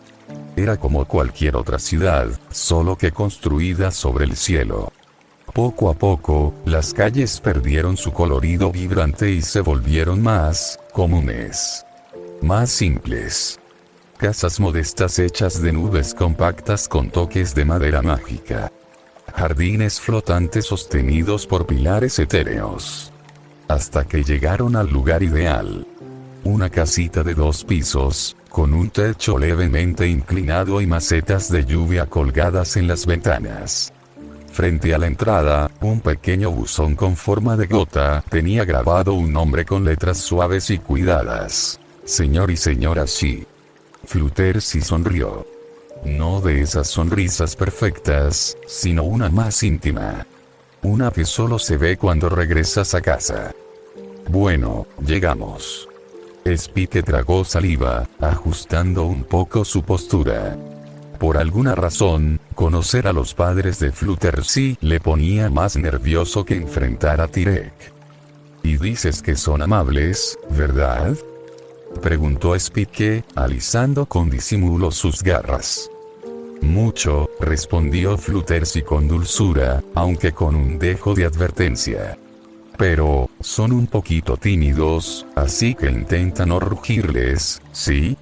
Era como cualquier otra ciudad, solo que construida sobre el cielo. Poco a poco, las calles perdieron su colorido vibrante y se volvieron más comunes. Más simples. Casas modestas hechas de nubes compactas con toques de madera mágica. Jardines flotantes sostenidos por pilares etéreos. Hasta que llegaron al lugar ideal. Una casita de 2 pisos, con un techo levemente inclinado y macetas de lluvia colgadas en las ventanas. Frente a la entrada, un pequeño buzón con forma de gota tenía grabado un nombre con letras suaves y cuidadas. Señor y señora Shi. Fluttershy sonrió. No de esas sonrisas perfectas, sino una más íntima. Una que solo se ve cuando regresas a casa. Bueno, llegamos. Spike tragó saliva, ajustando un poco su postura. Por alguna razón, conocer a los padres de Fluttershy le ponía más nervioso que enfrentar a Tyrek. Y dices que son amables, ¿verdad? Preguntó Spike, alisando con disimulo sus garras. Mucho, respondió Fluttershy con dulzura, aunque con un dejo de advertencia. Pero, son un poquito tímidos, así que intenta no rugirles, ¿sí?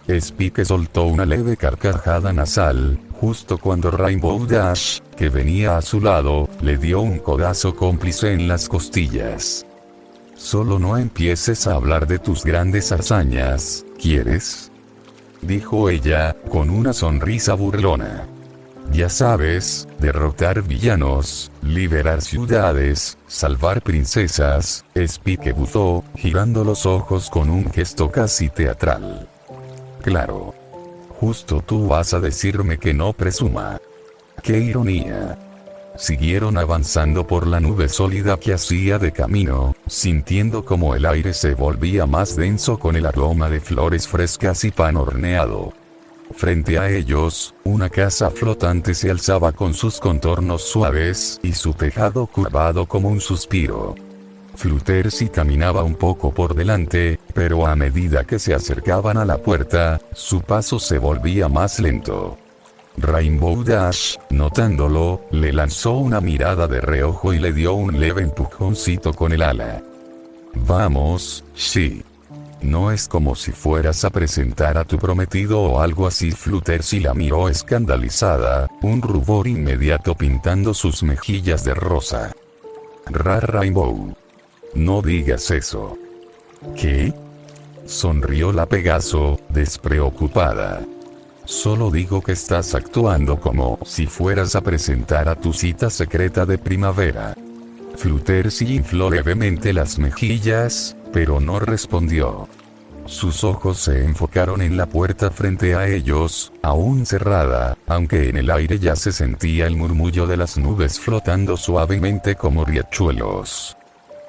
Spike soltó una leve carcajada nasal, justo cuando Rainbow Dash, que venía a su lado, le dio un codazo cómplice en las costillas. Solo no empieces a hablar de tus grandes hazañas, ¿quieres? Dijo ella, con una sonrisa burlona. Ya sabes, derrotar villanos, liberar ciudades, salvar princesas, Spike buzó, girando los ojos con un gesto casi teatral. Claro. Justo tú vas a decirme que no presuma. ¡Qué ironía! Siguieron avanzando por la nube sólida que hacía de camino, sintiendo como el aire se volvía más denso con el aroma de flores frescas y pan horneado. Frente a ellos, una casa flotante se alzaba con sus contornos suaves y su tejado curvado como un suspiro. Fluttershy caminaba un poco por delante, pero a medida que se acercaban a la puerta, su paso se volvía más lento. Rainbow Dash, notándolo, le lanzó una mirada de reojo y le dio un leve empujoncito con el ala. Vamos, Shi. No es como si fueras a presentar a tu prometido o algo así. Fluttershy la miró escandalizada, un rubor inmediato pintando sus mejillas de rosa. Rainbow. No digas eso. ¿Qué? Sonrió la Pegaso, despreocupada. Solo digo que estás actuando como si fueras a presentar a tu cita secreta de primavera. Fluttershy infló levemente las mejillas, pero no respondió. Sus ojos se enfocaron en la puerta frente a ellos, aún cerrada, aunque en el aire ya se sentía el murmullo de las nubes flotando suavemente como riachuelos.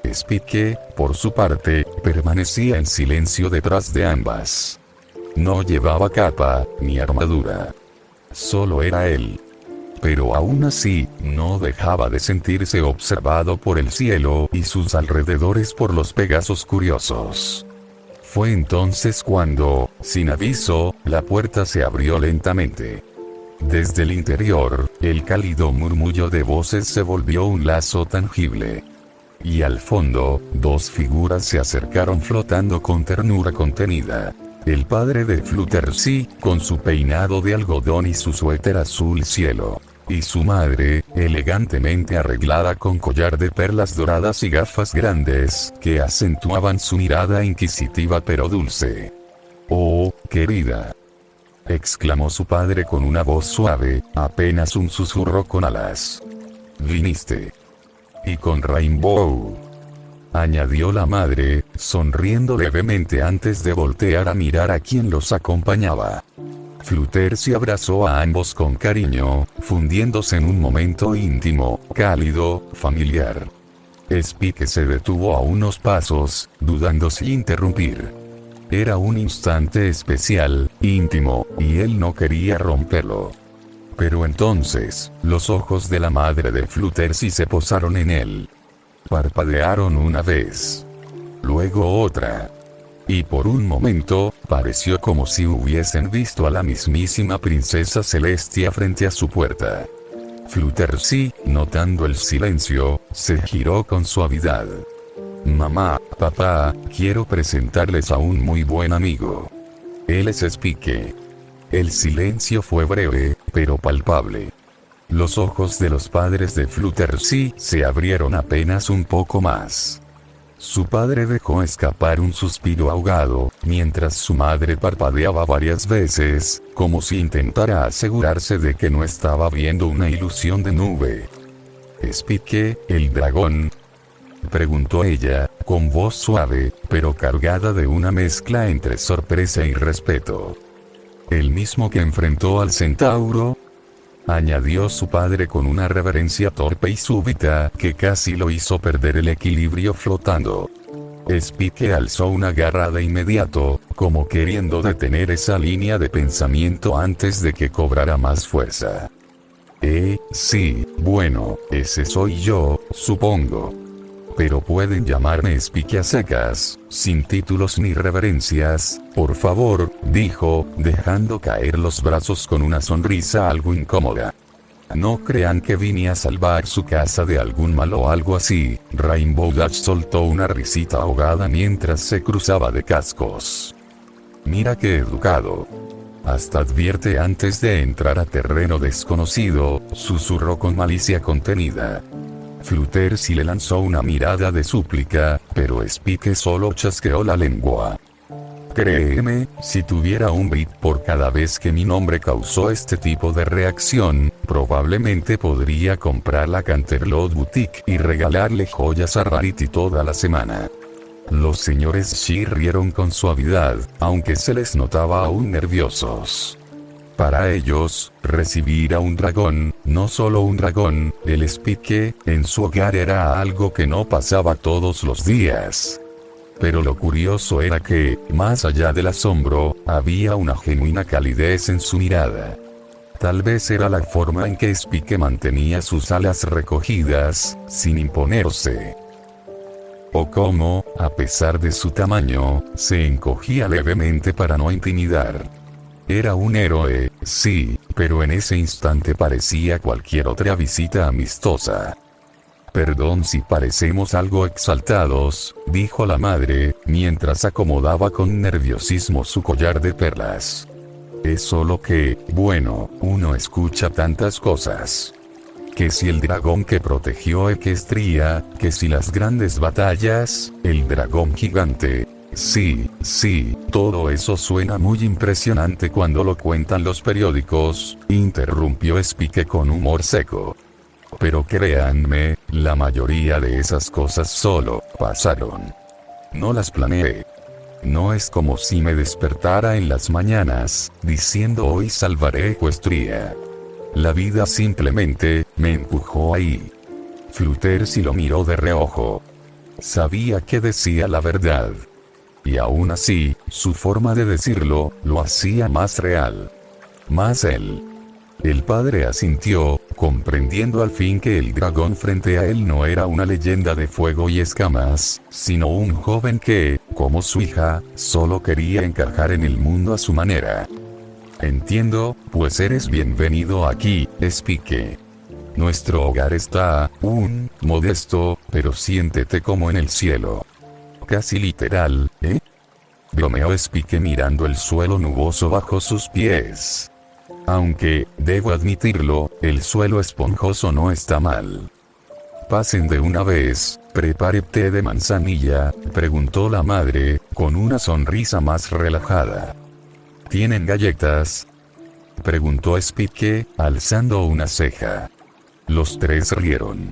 Spike, por su parte, permanecía en silencio detrás de ambas. No llevaba capa, ni armadura. Solo era él. Pero aún así, no dejaba de sentirse observado por el cielo y sus alrededores por los Pegasos curiosos. Fue entonces cuando, sin aviso, la puerta se abrió lentamente. Desde el interior, el cálido murmullo de voces se volvió un lazo tangible. Y al fondo, 2 figuras se acercaron flotando con ternura contenida. El padre de Fluttershy, con su peinado de algodón y su suéter azul cielo. Y su madre, elegantemente arreglada con collar de perlas doradas y gafas grandes, que acentuaban su mirada inquisitiva pero dulce. «Oh, querida», exclamó su padre con una voz suave, apenas un susurro con alas. «Viniste. Y con Rainbow», añadió la madre, sonriendo levemente antes de voltear a mirar a quien los acompañaba. Fluttershy abrazó a ambos con cariño, fundiéndose en un momento íntimo, cálido, familiar. Spike se detuvo a unos pasos, dudando si interrumpir. Era un instante especial, íntimo, y él no quería romperlo. Pero entonces, los ojos de la madre de Fluttershy se posaron en él. Parpadearon una vez. Luego otra. Y por un momento, pareció como si hubiesen visto a la mismísima princesa Celestia frente a su puerta. Fluttershy, notando el silencio, se giró con suavidad. Mamá, papá, quiero presentarles a un muy buen amigo. Él es Spike. El silencio fue breve, pero palpable. Los ojos de los padres de Fluttershy se abrieron apenas un poco más. Su padre dejó escapar un suspiro ahogado, mientras su madre parpadeaba varias veces, como si intentara asegurarse de que no estaba viendo una ilusión de nube. ¿Spike, el dragón?, preguntó ella, con voz suave, pero cargada de una mezcla entre sorpresa y respeto. ¿El mismo que enfrentó al centauro?, añadió su padre con una reverencia torpe y súbita que casi lo hizo perder el equilibrio flotando. Spike alzó una garra de inmediato, como queriendo detener esa línea de pensamiento antes de que cobrara más fuerza. Sí, bueno, ese soy yo, supongo. Pero pueden llamarme Spike a secas, sin títulos ni reverencias, por favor, dijo, dejando caer los brazos con una sonrisa algo incómoda. No crean que vine a salvar su casa de algún mal o algo así. Rainbow Dash soltó una risita ahogada mientras se cruzaba de cascos. Mira qué educado. Hasta advierte antes de entrar a terreno desconocido, susurró con malicia contenida. Fluttershy le lanzó una mirada de súplica, pero Spike solo chasqueó la lengua. Créeme, si tuviera un bit por cada vez que mi nombre causó este tipo de reacción, probablemente podría comprar la Canterlot Boutique y regalarle joyas a Rarity toda la semana. Los señores Shi rieron con suavidad, aunque se les notaba aún nerviosos. Para ellos, recibir a un dragón, no solo un dragón, el Spike, en su hogar era algo que no pasaba todos los días. Pero lo curioso era que, más allá del asombro, había una genuina calidez en su mirada. Tal vez era la forma en que Spike mantenía sus alas recogidas, sin imponerse. O cómo, a pesar de su tamaño, se encogía levemente para no intimidar. Era un héroe, sí, pero en ese instante parecía cualquier otra visita amistosa. Perdón si parecemos algo exaltados, dijo la madre, mientras acomodaba con nerviosismo su collar de perlas. Es solo que, bueno, uno escucha tantas cosas. Que si el dragón que protegió Equestria, que si las grandes batallas, el dragón gigante. Sí, todo eso suena muy impresionante cuando lo cuentan los periódicos, interrumpió Spike con humor seco. Pero créanme, la mayoría de esas cosas solo pasaron. No las planeé. No es como si me despertara en las mañanas, diciendo hoy salvaré Equestria. La vida simplemente me empujó ahí. Fluttershy lo miró de reojo. Sabía que decía la verdad. Y aún así, su forma de decirlo, lo hacía más real. Más él. El padre asintió, comprendiendo al fin que el dragón frente a él no era una leyenda de fuego y escamas, sino un joven que, como su hija, solo quería encajar en el mundo a su manera. Entiendo, pues eres bienvenido aquí, Spike. Nuestro hogar está, modesto, pero siéntete como en el cielo. Casi literal, ¿eh? Bromeó Spike mirando el suelo nuboso bajo sus pies. Aunque, debo admitirlo, el suelo esponjoso no está mal. Pasen de una vez, ¿prepare té de manzanilla?, preguntó la madre, con una sonrisa más relajada. ¿Tienen galletas?, preguntó Spike, alzando una ceja. Los tres rieron.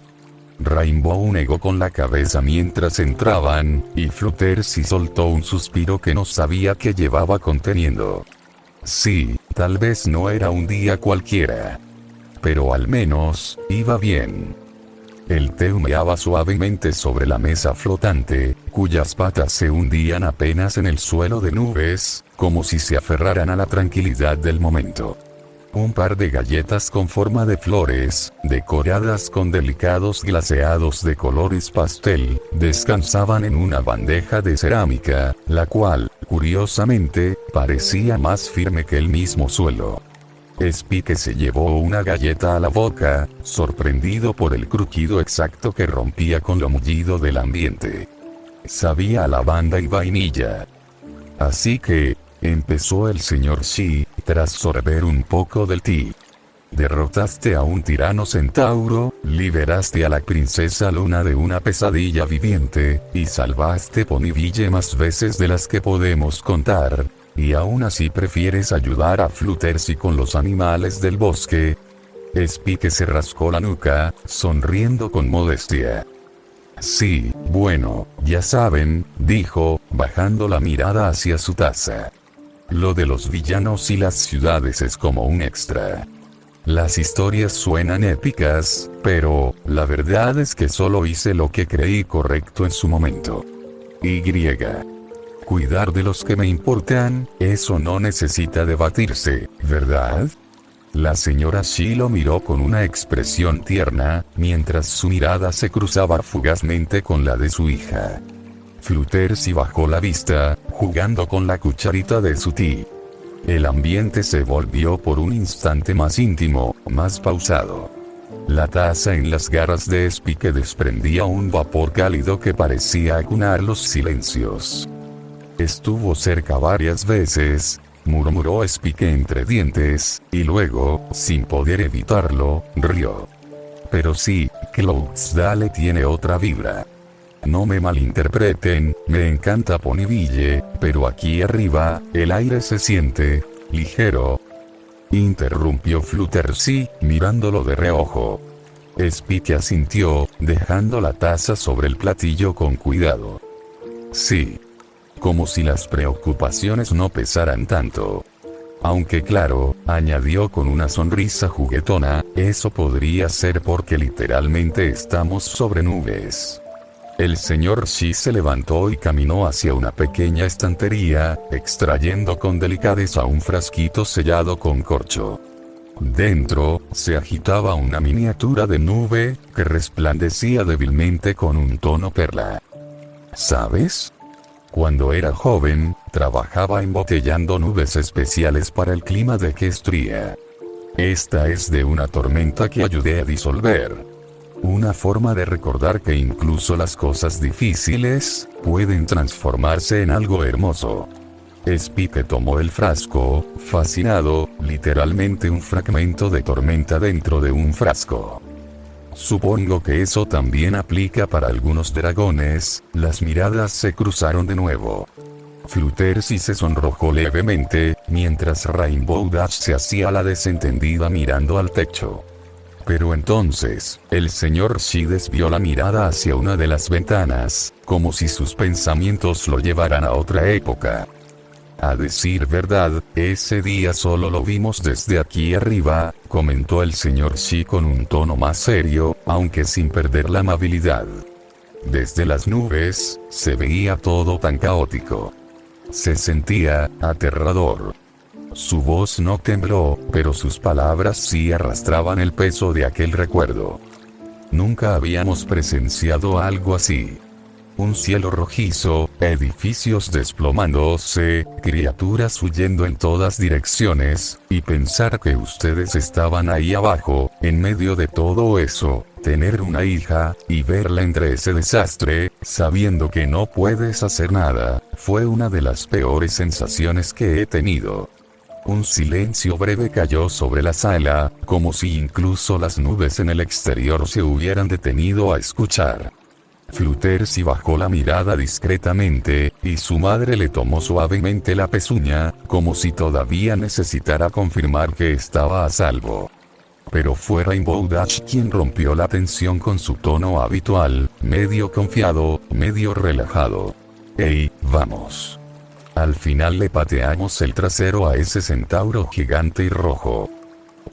Rainbow negó con la cabeza mientras entraban, y Fluttershy soltó un suspiro que no sabía que llevaba conteniendo. Sí, tal vez no era un día cualquiera. Pero al menos, iba bien. El té humeaba suavemente sobre la mesa flotante, cuyas patas se hundían apenas en el suelo de nubes, como si se aferraran a la tranquilidad del momento. Un par de galletas con forma de flores, decoradas con delicados glaseados de colores pastel, descansaban en una bandeja de cerámica, la cual, curiosamente, parecía más firme que el mismo suelo. Spike se llevó una galleta a la boca, sorprendido por el crujido exacto que rompía con lo mullido del ambiente. Sabía a lavanda y vainilla. Así que, empezó el señor Shi, tras sorber un poco del té. Derrotaste a un tirano centauro, liberaste a la princesa Luna de una pesadilla viviente, y salvaste Ponyville más veces de las que podemos contar. ¿Y aún así prefieres ayudar a Fluttershy con los animales del bosque? Spike se rascó la nuca, sonriendo con modestia. Sí, bueno, ya saben, dijo, bajando la mirada hacia su taza. Lo de los villanos y las ciudades es como un extra. Las historias suenan épicas, pero, la verdad es que solo hice lo que creí correcto en su momento. Cuidar de los que me importan, eso no necesita debatirse, ¿verdad? La señora Shi lo miró con una expresión tierna, mientras su mirada se cruzaba fugazmente con la de su hija. Fluttershy bajó la vista, jugando con la cucharita de su té. El ambiente se volvió por un instante más íntimo, más pausado. La taza en las garras de Spike desprendía un vapor cálido que parecía acunar los silencios. Estuvo cerca varias veces, murmuró Spike entre dientes, y luego, sin poder evitarlo, rió. Pero sí, Cloudsdale tiene otra vibra. No me malinterpreten, me encanta Ponyville, pero aquí arriba, el aire se siente ligero. Interrumpió Fluttershy, mirándolo de reojo. Spike asintió, dejando la taza sobre el platillo con cuidado. Sí. Como si las preocupaciones no pesaran tanto. Aunque claro, añadió con una sonrisa juguetona, eso podría ser porque literalmente estamos sobre nubes. El señor Shi se levantó y caminó hacia una pequeña estantería, extrayendo con delicadeza un frasquito sellado con corcho. Dentro, se agitaba una miniatura de nube, que resplandecía débilmente con un tono perla. ¿Sabes? Cuando era joven, trabajaba embotellando nubes especiales para el clima de Equestria. Esta es de una tormenta que ayudé a disolver. Una forma de recordar que incluso las cosas difíciles pueden transformarse en algo hermoso. Spike tomó el frasco, fascinado, literalmente un fragmento de tormenta dentro de un frasco. Supongo que eso también aplica para algunos dragones. Las miradas se cruzaron de nuevo. Fluttershy se sonrojó levemente, mientras Rainbow Dash se hacía la desentendida mirando al techo. Pero entonces, el señor Shi desvió la mirada hacia una de las ventanas, como si sus pensamientos lo llevaran a otra época. A decir verdad, ese día solo lo vimos desde aquí arriba, comentó el señor Shi con un tono más serio, aunque sin perder la amabilidad. Desde las nubes, se veía todo tan caótico. Se sentía aterrador. Su voz no tembló, pero sus palabras sí arrastraban el peso de aquel recuerdo. Nunca habíamos presenciado algo así. Un cielo rojizo, edificios desplomándose, criaturas huyendo en todas direcciones, y pensar que ustedes estaban ahí abajo, en medio de todo eso, tener una hija, y verla entre ese desastre, sabiendo que no puedes hacer nada, fue una de las peores sensaciones que he tenido. Un silencio breve cayó sobre la sala, como si incluso las nubes en el exterior se hubieran detenido a escuchar. Fluttershy bajó la mirada discretamente, y su madre le tomó suavemente la pezuña, como si todavía necesitara confirmar que estaba a salvo. Pero fue Rainbow Dash quien rompió la tensión con su tono habitual, medio confiado, medio relajado. «Hey, vamos. Al final le pateamos el trasero a ese centauro gigante y rojo.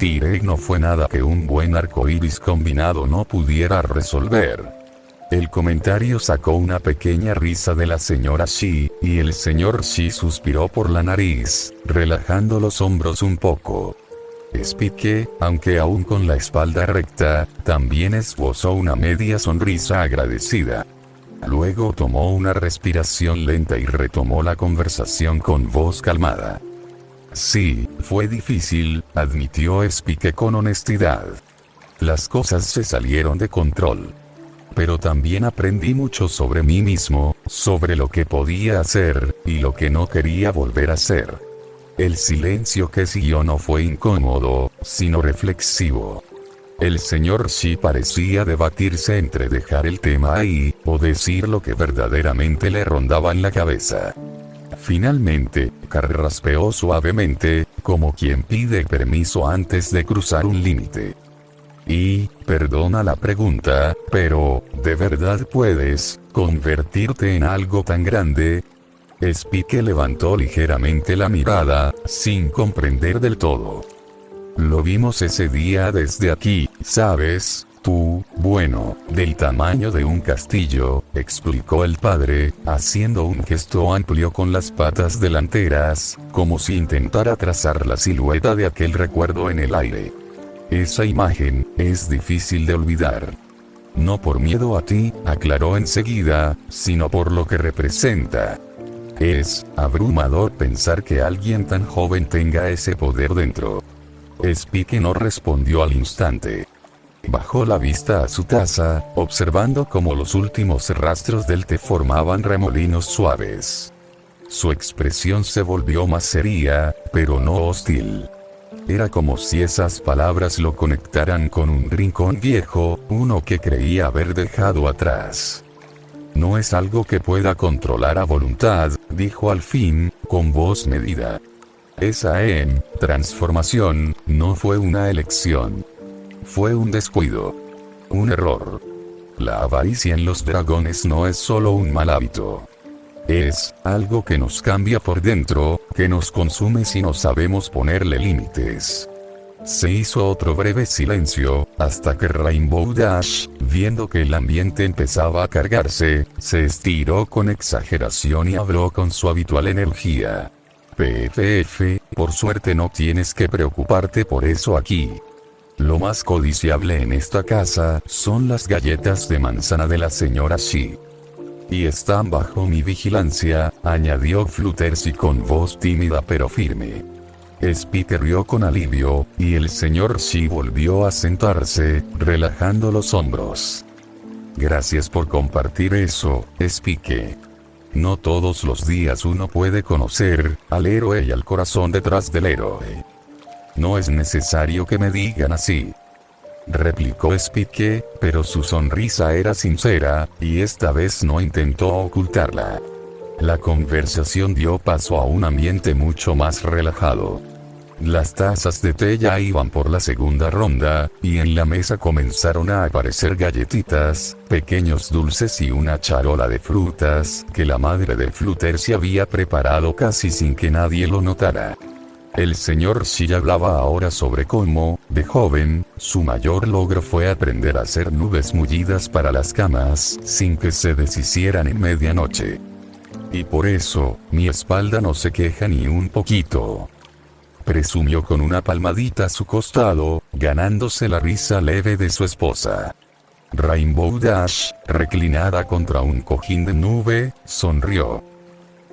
admitiré no fue nada que un buen arco iris combinado no pudiera resolver. El comentario sacó una pequeña risa de la señora Shi, y el señor Shi suspiró por la nariz, relajando los hombros un poco. Spike, aunque aún con la espalda recta, también esbozó una media sonrisa agradecida. Luego tomó una respiración lenta y retomó la conversación con voz calmada. Sí, fue difícil, admitió Spike con honestidad. Las cosas se salieron de control. Pero también aprendí mucho sobre mí mismo, sobre lo que podía hacer, y lo que no quería volver a hacer. El silencio que siguió no fue incómodo, sino reflexivo. El señor Shi parecía debatirse entre dejar el tema ahí, o decir lo que verdaderamente le rondaba en la cabeza. Finalmente, carraspeó suavemente, como quien pide permiso antes de cruzar un límite. Y, perdona la pregunta, pero, ¿de verdad puedes convertirte en algo tan grande? Spike levantó ligeramente la mirada, sin comprender del todo. Lo vimos ese día desde aquí, ¿sabes? Tú, bueno, del tamaño de un castillo, explicó el padre, haciendo un gesto amplio con las patas delanteras, como si intentara trazar la silueta de aquel recuerdo en el aire. Esa imagen, es difícil de olvidar. No por miedo a ti, aclaró enseguida, sino por lo que representa. Es abrumador pensar que alguien tan joven tenga ese poder dentro. Spike no respondió al instante. Bajó la vista a su taza, observando cómo los últimos rastros del té formaban remolinos suaves. Su expresión se volvió más seria, pero no hostil. Era como si esas palabras lo conectaran con un rincón viejo, uno que creía haber dejado atrás. No es algo que pueda controlar a voluntad, dijo al fin, con voz medida. Esa transformación, no fue una elección. Fue un descuido. Un error. La avaricia en los dragones no es solo un mal hábito. Es algo que nos cambia por dentro, que nos consume si no sabemos ponerle límites. Se hizo otro breve silencio, hasta que Rainbow Dash, viendo que el ambiente empezaba a cargarse, se estiró con exageración y habló con su habitual energía. PFF, por suerte no tienes que preocuparte por eso aquí. Lo más codiciable en esta casa son las galletas de manzana de la señora Shi. Y están bajo mi vigilancia, añadió Fluttershy con voz tímida pero firme. Spike rió con alivio, y el señor Shi volvió a sentarse, relajando los hombros. Gracias por compartir eso, Spike. No todos los días uno puede conocer al héroe y al corazón detrás del héroe. No es necesario que me digan así. Replicó Spike, pero su sonrisa era sincera, y esta vez no intentó ocultarla. La conversación dio paso a un ambiente mucho más relajado. Las tazas de té ya iban por la segunda ronda, y en la mesa comenzaron a aparecer galletitas, pequeños dulces y una charola de frutas, que la madre de Fluttershy había preparado casi sin que nadie lo notara. El señor Shi hablaba ahora sobre cómo, de joven, su mayor logro fue aprender a hacer nubes mullidas para las camas, sin que se deshicieran en medianoche. Y por eso, mi espalda no se queja ni un poquito. Presumió con una palmadita a su costado, ganándose la risa leve de su esposa. Rainbow Dash, reclinada contra un cojín de nube, sonrió.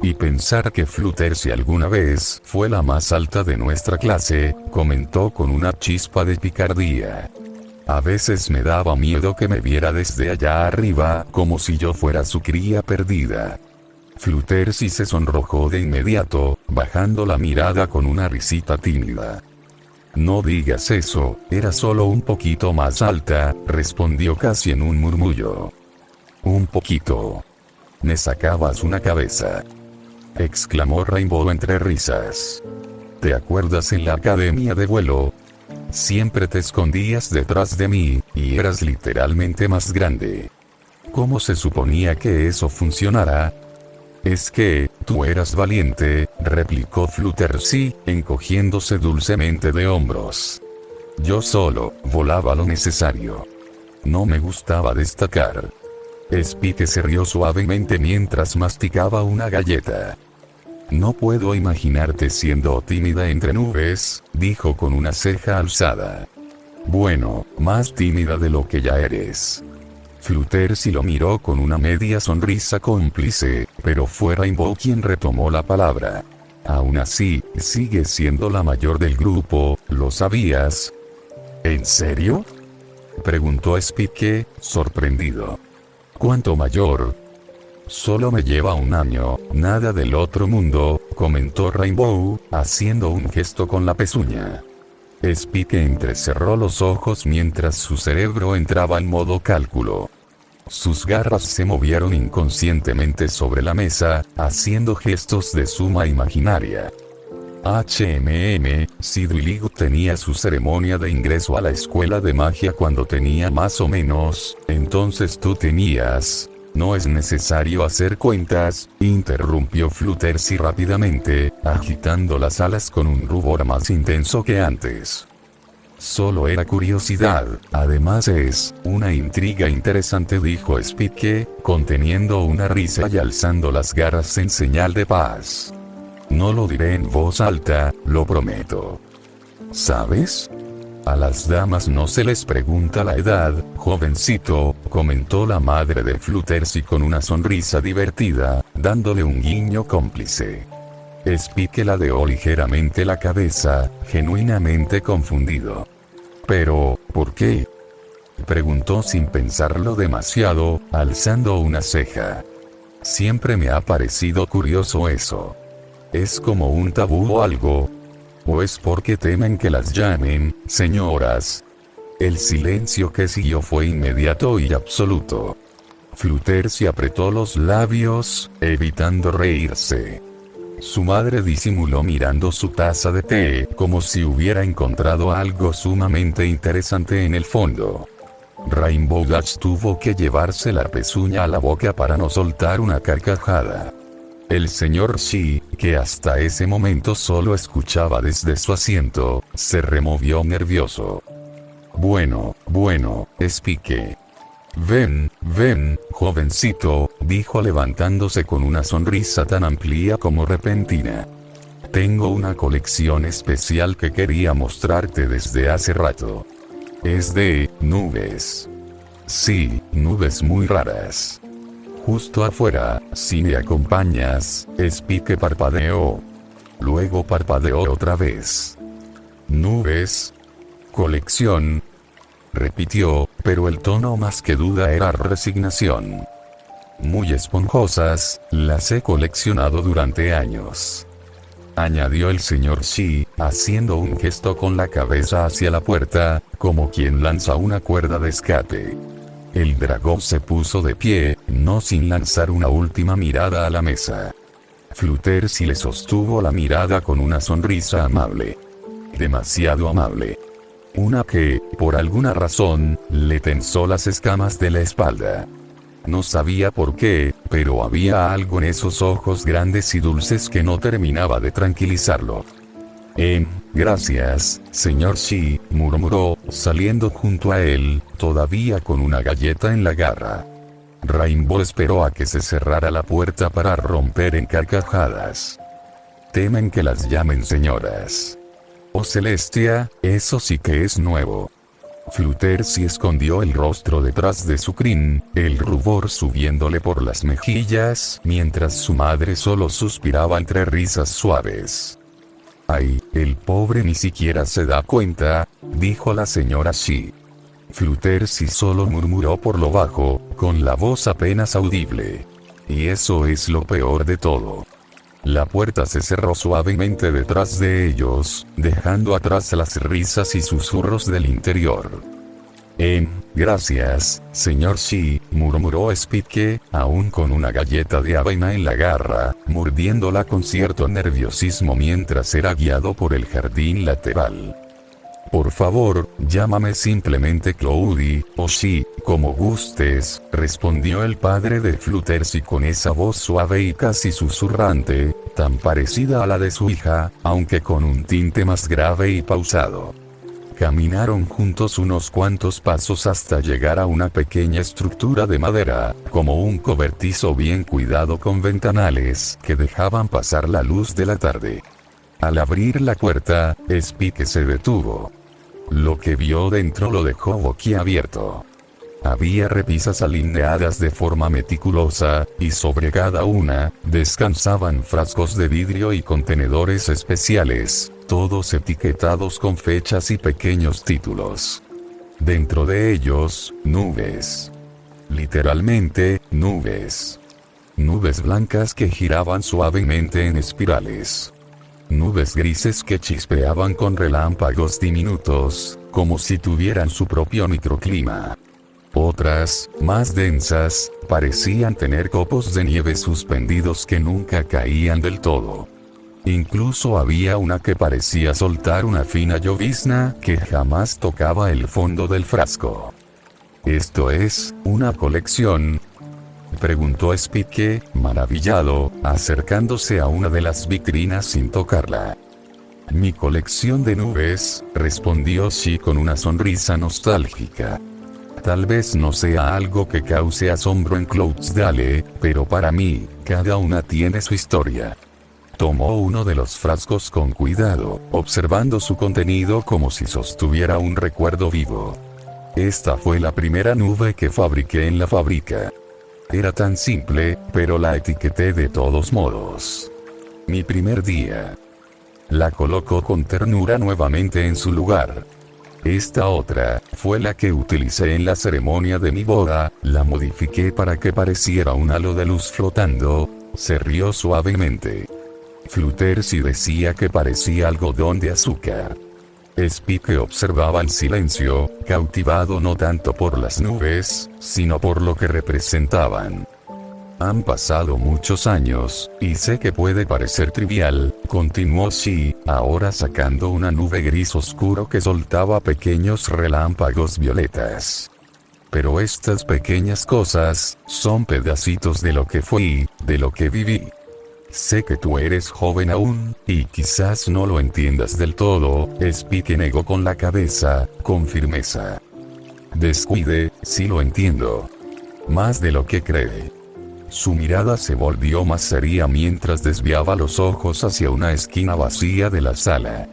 Y pensar que Fluttershy alguna vez fue la más alta de nuestra clase, comentó con una chispa de picardía. A veces me daba miedo que me viera desde allá arriba, como si yo fuera su cría perdida. Fluttershy se sonrojó de inmediato, bajando la mirada con una risita tímida. No digas eso, era solo un poquito más alta, respondió casi en un murmullo. Un poquito. Me sacabas una cabeza. Exclamó Rainbow entre risas. ¿Te acuerdas en la academia de vuelo? Siempre te escondías detrás de mí, y eras literalmente más grande. ¿Cómo se suponía que eso funcionara? Es que, tú eras valiente, replicó Fluttershy, encogiéndose dulcemente de hombros. Yo solo volaba lo necesario. No me gustaba destacar. Spike se rió suavemente mientras masticaba una galleta. No puedo imaginarte siendo tímida entre nubes, dijo con una ceja alzada. Bueno, más tímida de lo que ya eres. Fluttershy lo miró con una media sonrisa cómplice, pero fue Rainbow quien retomó la palabra. Aún así, sigue siendo la mayor del grupo, ¿lo sabías? ¿En serio? Preguntó Spike, sorprendido. ¿Cuánto mayor? Solo me lleva un año, nada del otro mundo, comentó Rainbow, haciendo un gesto con la pezuña. Spike entrecerró los ojos mientras su cerebro entraba en modo cálculo. Sus garras se movieron inconscientemente sobre la mesa, haciendo gestos de suma imaginaria. Sidwilig tenía su ceremonia de ingreso a la escuela de magia cuando tenía más o menos, entonces tú tenías... No es necesario hacer cuentas, interrumpió Fluttershy rápidamente, agitando las alas con un rubor más intenso que antes. Solo era curiosidad, además es una intriga interesante, dijo Spike, conteniendo una risa y alzando las garras en señal de paz. No lo diré en voz alta, lo prometo. ¿Sabes? A las damas no se les pregunta la edad, jovencito, comentó la madre de Fluttershy con una sonrisa divertida, dándole un guiño cómplice. Spike ladeó ligeramente la cabeza, genuinamente confundido. ¿Pero, por qué? Preguntó sin pensarlo demasiado, alzando una ceja. Siempre me ha parecido curioso eso. ¿Es como un tabú o algo? ¿O es porque temen que las llamen, señoras? El silencio que siguió fue inmediato y absoluto. Fluttershy apretó los labios, evitando reírse. Su madre disimuló mirando su taza de té, como si hubiera encontrado algo sumamente interesante en el fondo. Rainbow Dash tuvo que llevarse la pezuña a la boca para no soltar una carcajada. El señor Shi, que hasta ese momento solo escuchaba desde su asiento, se removió nervioso. Bueno, Spike. Ven, jovencito, dijo levantándose con una sonrisa tan amplia como repentina. Tengo una colección especial que quería mostrarte desde hace rato. Es de nubes. Sí, nubes muy raras. Justo afuera, si me acompañas, Spike parpadeó. Luego parpadeó otra vez. Nubes. Colección. Repitió, pero el tono más que duda era resignación. Muy esponjosas, las he coleccionado durante años. Añadió el señor Shi, haciendo un gesto con la cabeza hacia la puerta, como quien lanza una cuerda de escape. El dragón se puso de pie, no sin lanzar una última mirada a la mesa. Fluttershy le sostuvo la mirada con una sonrisa amable. Demasiado amable. Una que, por alguna razón, le tensó las escamas de la espalda. No sabía por qué, pero había algo en esos ojos grandes y dulces que no terminaba de tranquilizarlo. Gracias, señor Shi, murmuró, saliendo junto a él, todavía con una galleta en la garra. Rainbow esperó a que se cerrara la puerta para romper en carcajadas. Temen que las llamen señoras. Oh Celestia, eso sí que es nuevo. Fluttershy escondió el rostro detrás de su crin, el rubor subiéndole por las mejillas, mientras su madre solo suspiraba entre risas suaves. Ay, el pobre ni siquiera se da cuenta, dijo la señora Shi. Fluttershy solo murmuró por lo bajo, con la voz apenas audible. Y eso es lo peor de todo. La puerta se cerró suavemente detrás de ellos, dejando atrás las risas y susurros del interior. Gracias, señor Shi, murmuró Spike, aún con una galleta de avena en la garra, mordiéndola con cierto nerviosismo mientras era guiado por el jardín lateral. Por favor, llámame simplemente Cloudy, o Shi, como gustes, respondió el padre de Fluttershy con esa voz suave y casi susurrante, tan parecida a la de su hija, aunque con un tinte más grave y pausado. Caminaron juntos unos cuantos pasos hasta llegar a una pequeña estructura de madera, como un cobertizo bien cuidado con ventanales que dejaban pasar la luz de la tarde. Al abrir la puerta, Spike se detuvo. Lo que vio dentro lo dejó boquiabierto. Había repisas alineadas de forma meticulosa, y sobre cada una, descansaban frascos de vidrio y contenedores especiales, todos etiquetados con fechas y pequeños títulos. Dentro de ellos, nubes. Literalmente, nubes. Nubes blancas que giraban suavemente en espirales. Nubes grises que chispeaban con relámpagos diminutos, como si tuvieran su propio microclima. Otras, más densas, parecían tener copos de nieve suspendidos que nunca caían del todo. Incluso había una que parecía soltar una fina llovizna que jamás tocaba el fondo del frasco. ¿Esto es una colección?, preguntó Spike, maravillado, acercándose a una de las vitrinas sin tocarla. Mi colección de nubes, respondió Shi con una sonrisa nostálgica. Tal vez no sea algo que cause asombro en Cloudsdale, pero para mí, cada una tiene su historia. Tomó uno de los frascos con cuidado, observando su contenido como si sostuviera un recuerdo vivo. Esta fue la primera nube que fabriqué en la fábrica. Era tan simple, pero la etiqueté de todos modos. Mi primer día. La colocó con ternura nuevamente en su lugar. Esta otra, fue la que utilicé en la ceremonia de mi boda, la modifiqué para que pareciera un halo de luz flotando. Se rió suavemente. Fluttershy decía que parecía algodón de azúcar. Spike observaba el silencio, cautivado no tanto por las nubes, sino por lo que representaban. Han pasado muchos años, y sé que puede parecer trivial, continuó Shi, ahora sacando una nube gris oscuro que soltaba pequeños relámpagos violetas. Pero estas pequeñas cosas, son pedacitos de lo que fui, de lo que viví. Sé que tú eres joven aún, y quizás no lo entiendas del todo, Spike negó con la cabeza, con firmeza. Descuide, sí lo entiendo. Más de lo que cree. Su mirada se volvió más seria mientras desviaba los ojos hacia una esquina vacía de la sala.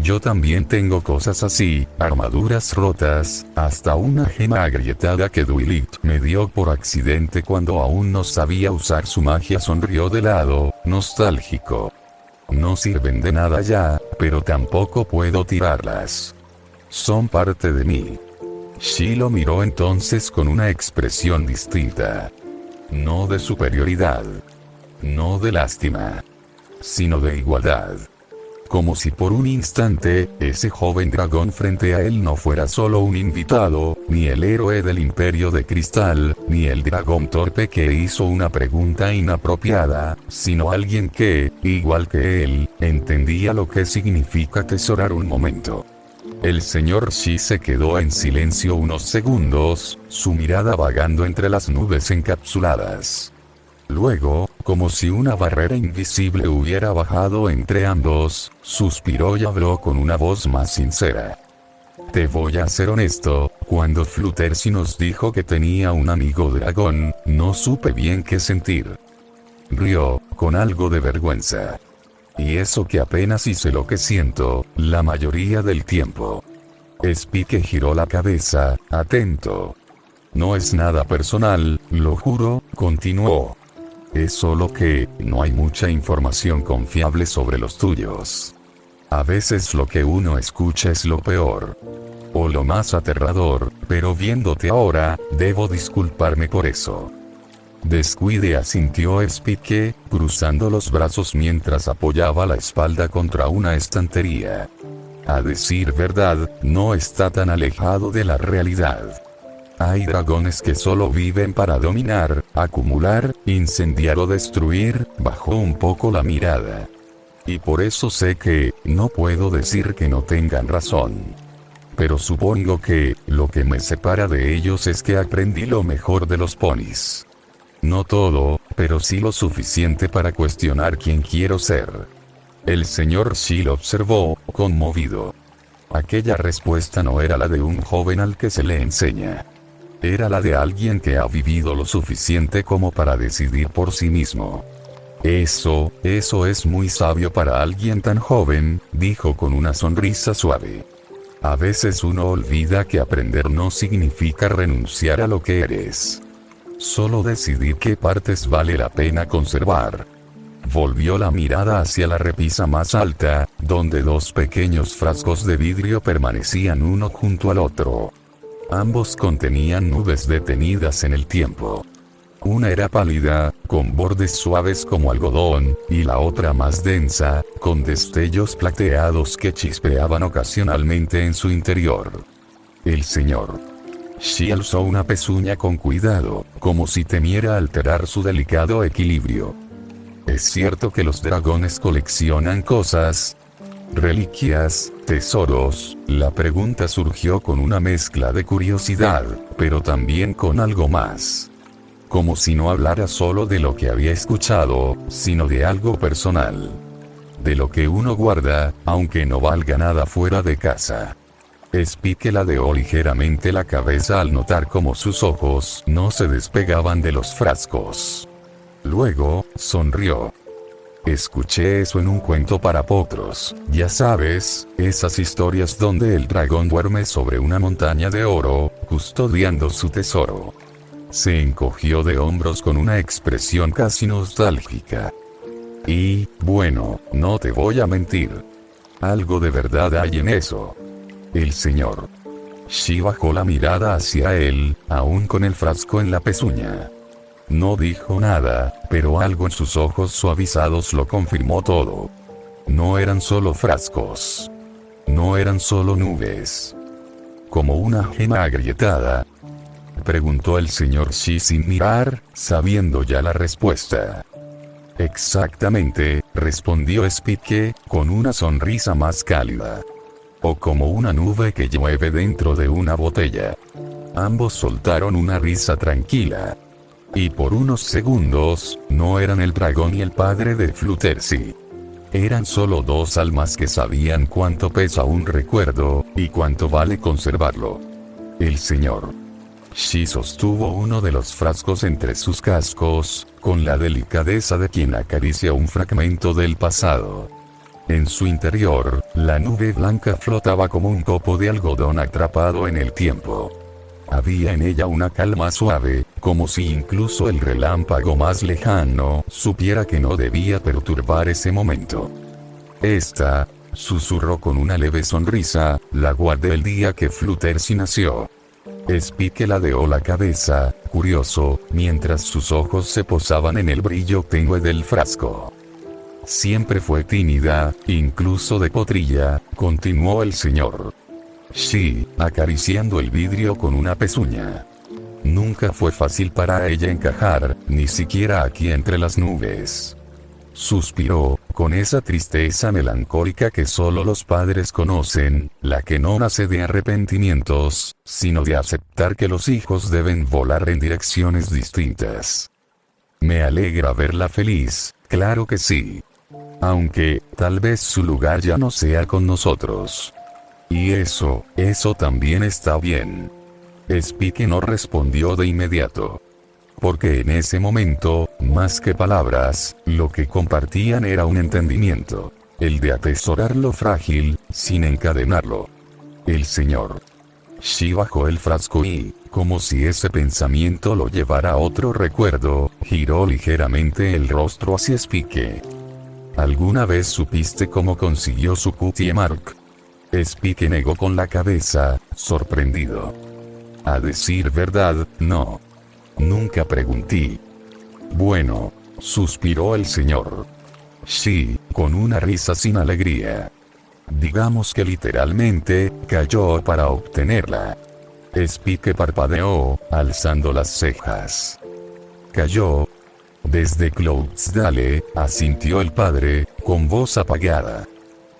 Yo también tengo cosas así, armaduras rotas, hasta una gema agrietada que Dwilit me dio por accidente cuando aún no sabía usar su magia. Sonrió de lado, nostálgico. No sirven de nada ya, pero tampoco puedo tirarlas. Son parte de mí. Shi lo miró entonces con una expresión distinta. No de superioridad. No de lástima. Sino de igualdad. Como si por un instante, ese joven dragón frente a él no fuera solo un invitado, ni el héroe del Imperio de Cristal, ni el dragón torpe que hizo una pregunta inapropiada, sino alguien que, igual que él, entendía lo que significa atesorar un momento. El señor Shi se quedó en silencio unos segundos, su mirada vagando entre las nubes encapsuladas. Luego, como si una barrera invisible hubiera bajado entre ambos, suspiró y habló con una voz más sincera. Te voy a ser honesto, cuando Fluttershy nos dijo que tenía un amigo dragón, no supe bien qué sentir. Rió, con algo de vergüenza. Y eso que apenas hice lo que siento, la mayoría del tiempo. Spike giró la cabeza, atento. No es nada personal, lo juro, continuó. Es solo que, no hay mucha información confiable sobre los tuyos. A veces lo que uno escucha es lo peor. O lo más aterrador, pero viéndote ahora, debo disculparme por eso. Descuide, asintió Spike, cruzando los brazos mientras apoyaba la espalda contra una estantería. A decir verdad, no está tan alejado de la realidad. Hay dragones que solo viven para dominar, acumular, incendiar o destruir. Bajó un poco la mirada. Y por eso sé que, no puedo decir que no tengan razón. Pero supongo que, lo que me separa de ellos es que aprendí lo mejor de los ponis. No todo, pero sí lo suficiente para cuestionar quién quiero ser. El señor Shi lo observó, conmovido. Aquella respuesta no era la de un joven al que se le enseña. Era la de alguien que ha vivido lo suficiente como para decidir por sí mismo. Eso es muy sabio para alguien tan joven, dijo con una sonrisa suave. A veces uno olvida que aprender no significa renunciar a lo que eres. Solo decidir qué partes vale la pena conservar. Volvió la mirada hacia la repisa más alta, donde dos pequeños frascos de vidrio permanecían uno junto al otro. Ambos contenían nubes detenidas en el tiempo. Una era pálida, con bordes suaves como algodón, y la otra más densa, con destellos plateados que chispeaban ocasionalmente en su interior. El señor Shi alzó una pezuña con cuidado, como si temiera alterar su delicado equilibrio. ¿Es cierto que los dragones coleccionan cosas? ¿Reliquias, tesoros? La pregunta surgió con una mezcla de curiosidad, pero también con algo más. Como si no hablara solo de lo que había escuchado, sino de algo personal. De lo que uno guarda, aunque no valga nada fuera de casa. Spike ladeó ligeramente la cabeza al notar cómo sus ojos no se despegaban de los frascos. Luego, sonrió. Escuché eso en un cuento para potros, ya sabes, esas historias donde el dragón duerme sobre una montaña de oro, custodiando su tesoro. Se encogió de hombros con una expresión casi nostálgica. Y, bueno, no te voy a mentir. Algo de verdad hay en eso. El señor Shi bajó la mirada hacia él, aún con el frasco en la pezuña. No dijo nada, pero algo en sus ojos suavizados lo confirmó todo. No eran solo frascos. No eran solo nubes. ¿Como una gema agrietada?, preguntó el señor Shi sin mirar, sabiendo ya la respuesta. Exactamente, respondió Spike, con una sonrisa más cálida. O como una nube que llueve dentro de una botella. Ambos soltaron una risa tranquila. Y por unos segundos, no eran el dragón y el padre de Fluttershy. Eran solo dos almas que sabían cuánto pesa un recuerdo, y cuánto vale conservarlo. El señor Shi sostuvo uno de los frascos entre sus cascos, con la delicadeza de quien acaricia un fragmento del pasado. En su interior, la nube blanca flotaba como un copo de algodón atrapado en el tiempo. Había en ella una calma suave, como si incluso el relámpago más lejano supiera que no debía perturbar ese momento. Esta, susurró con una leve sonrisa, la guardé el día que Fluttershy nació. Spike ladeó la cabeza, curioso, mientras sus ojos se posaban en el brillo tenue del frasco. Siempre fue tímida, incluso de potrilla, continuó el señor Shi, acariciando el vidrio con una pezuña. Nunca fue fácil para ella encajar, ni siquiera aquí entre las nubes. Suspiró, con esa tristeza melancólica que solo los padres conocen, la que no nace de arrepentimientos, sino de aceptar que los hijos deben volar en direcciones distintas. Me alegra verla feliz, claro que sí. Aunque, tal vez su lugar ya no sea con nosotros. Y eso también está bien. Spike no respondió de inmediato. Porque en ese momento, más que palabras, lo que compartían era un entendimiento. El de atesorar lo frágil, sin encadenarlo. El señor Shi bajó el frasco y, como si ese pensamiento lo llevara a otro recuerdo, giró ligeramente el rostro hacia Spike. ¿Alguna vez supiste cómo consiguió su cutie mark? Spike negó con la cabeza, sorprendido. A decir verdad, no. Nunca pregunté. Bueno, suspiró el señor Shi, con una risa sin alegría. Digamos que literalmente, cayó para obtenerla. Spike parpadeó, alzando las cejas. Cayó. Desde Cloudsdale, asintió el padre, con voz apagada.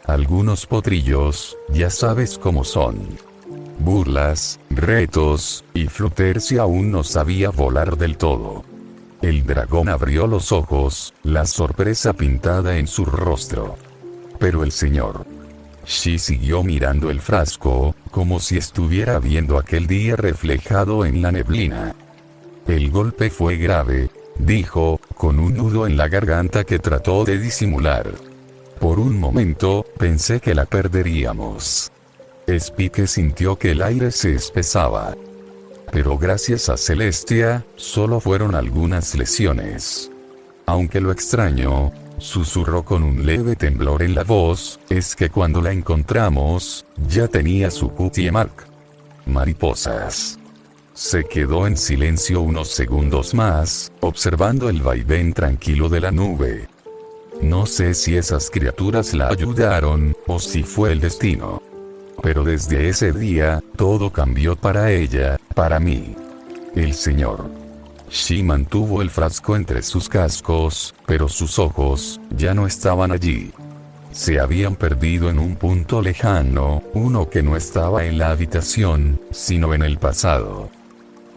Algunos potrillos, ya sabes cómo son. Burlas, retos, y Fluttershy aún no sabía volar del todo. El dragón abrió los ojos, la sorpresa pintada en su rostro. Pero el señor Shi siguió mirando el frasco, como si estuviera viendo aquel día reflejado en la neblina. El golpe fue grave, dijo, con un nudo en la garganta que trató de disimular. Por un momento, pensé que la perderíamos. Spike sintió que el aire se espesaba. Pero gracias a Celestia, solo fueron algunas lesiones. Aunque lo extraño, susurró con un leve temblor en la voz, es que cuando la encontramos, ya tenía su cutie mark. Mariposas. Se quedó en silencio unos segundos más, observando el vaivén tranquilo de la nube. No sé si esas criaturas la ayudaron, o si fue el destino. Pero desde ese día, todo cambió para ella, para mí. El Señor. Shi mantuvo el frasco entre sus cascos, pero sus ojos, ya no estaban allí. Se habían perdido en un punto lejano, uno que no estaba en la habitación, sino en el pasado.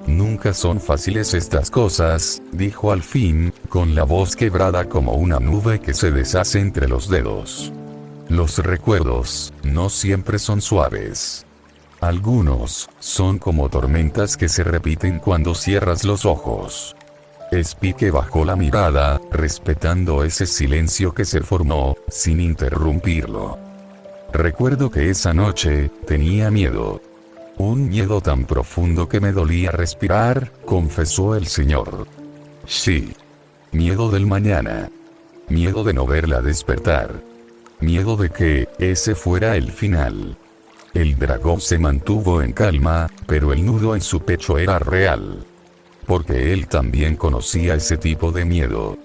Nunca son fáciles estas cosas, dijo al fin, con la voz quebrada como una nube que se deshace entre los dedos. Los recuerdos, no siempre son suaves. Algunos, son como tormentas que se repiten cuando cierras los ojos. Spike bajó la mirada, respetando ese silencio que se formó, sin interrumpirlo. Recuerdo que esa noche, tenía miedo. Un miedo tan profundo que me dolía respirar, confesó el Señor. Sí. Miedo del mañana. Miedo de no verla despertar. Miedo de que, ese fuera el final. El dragón se mantuvo en calma, pero el nudo en su pecho era real. Porque él también conocía ese tipo de miedo.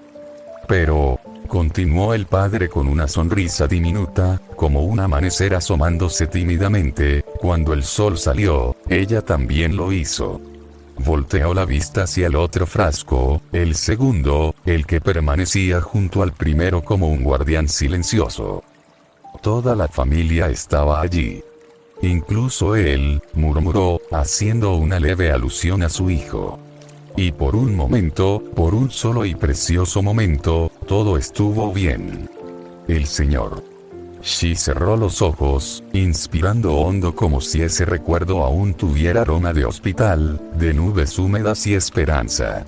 Pero, continuó el padre con una sonrisa diminuta, como un amanecer asomándose tímidamente, cuando el sol salió, ella también lo hizo. Volteó la vista hacia el otro frasco, el segundo, el que permanecía junto al primero como un guardián silencioso. Toda la familia estaba allí. Incluso él, murmuró, haciendo una leve alusión a su hijo. Y por un momento, por un solo y precioso momento, todo estuvo bien. El Señor. Shi cerró los ojos, inspirando hondo como si ese recuerdo aún tuviera aroma de hospital, de nubes húmedas y esperanza.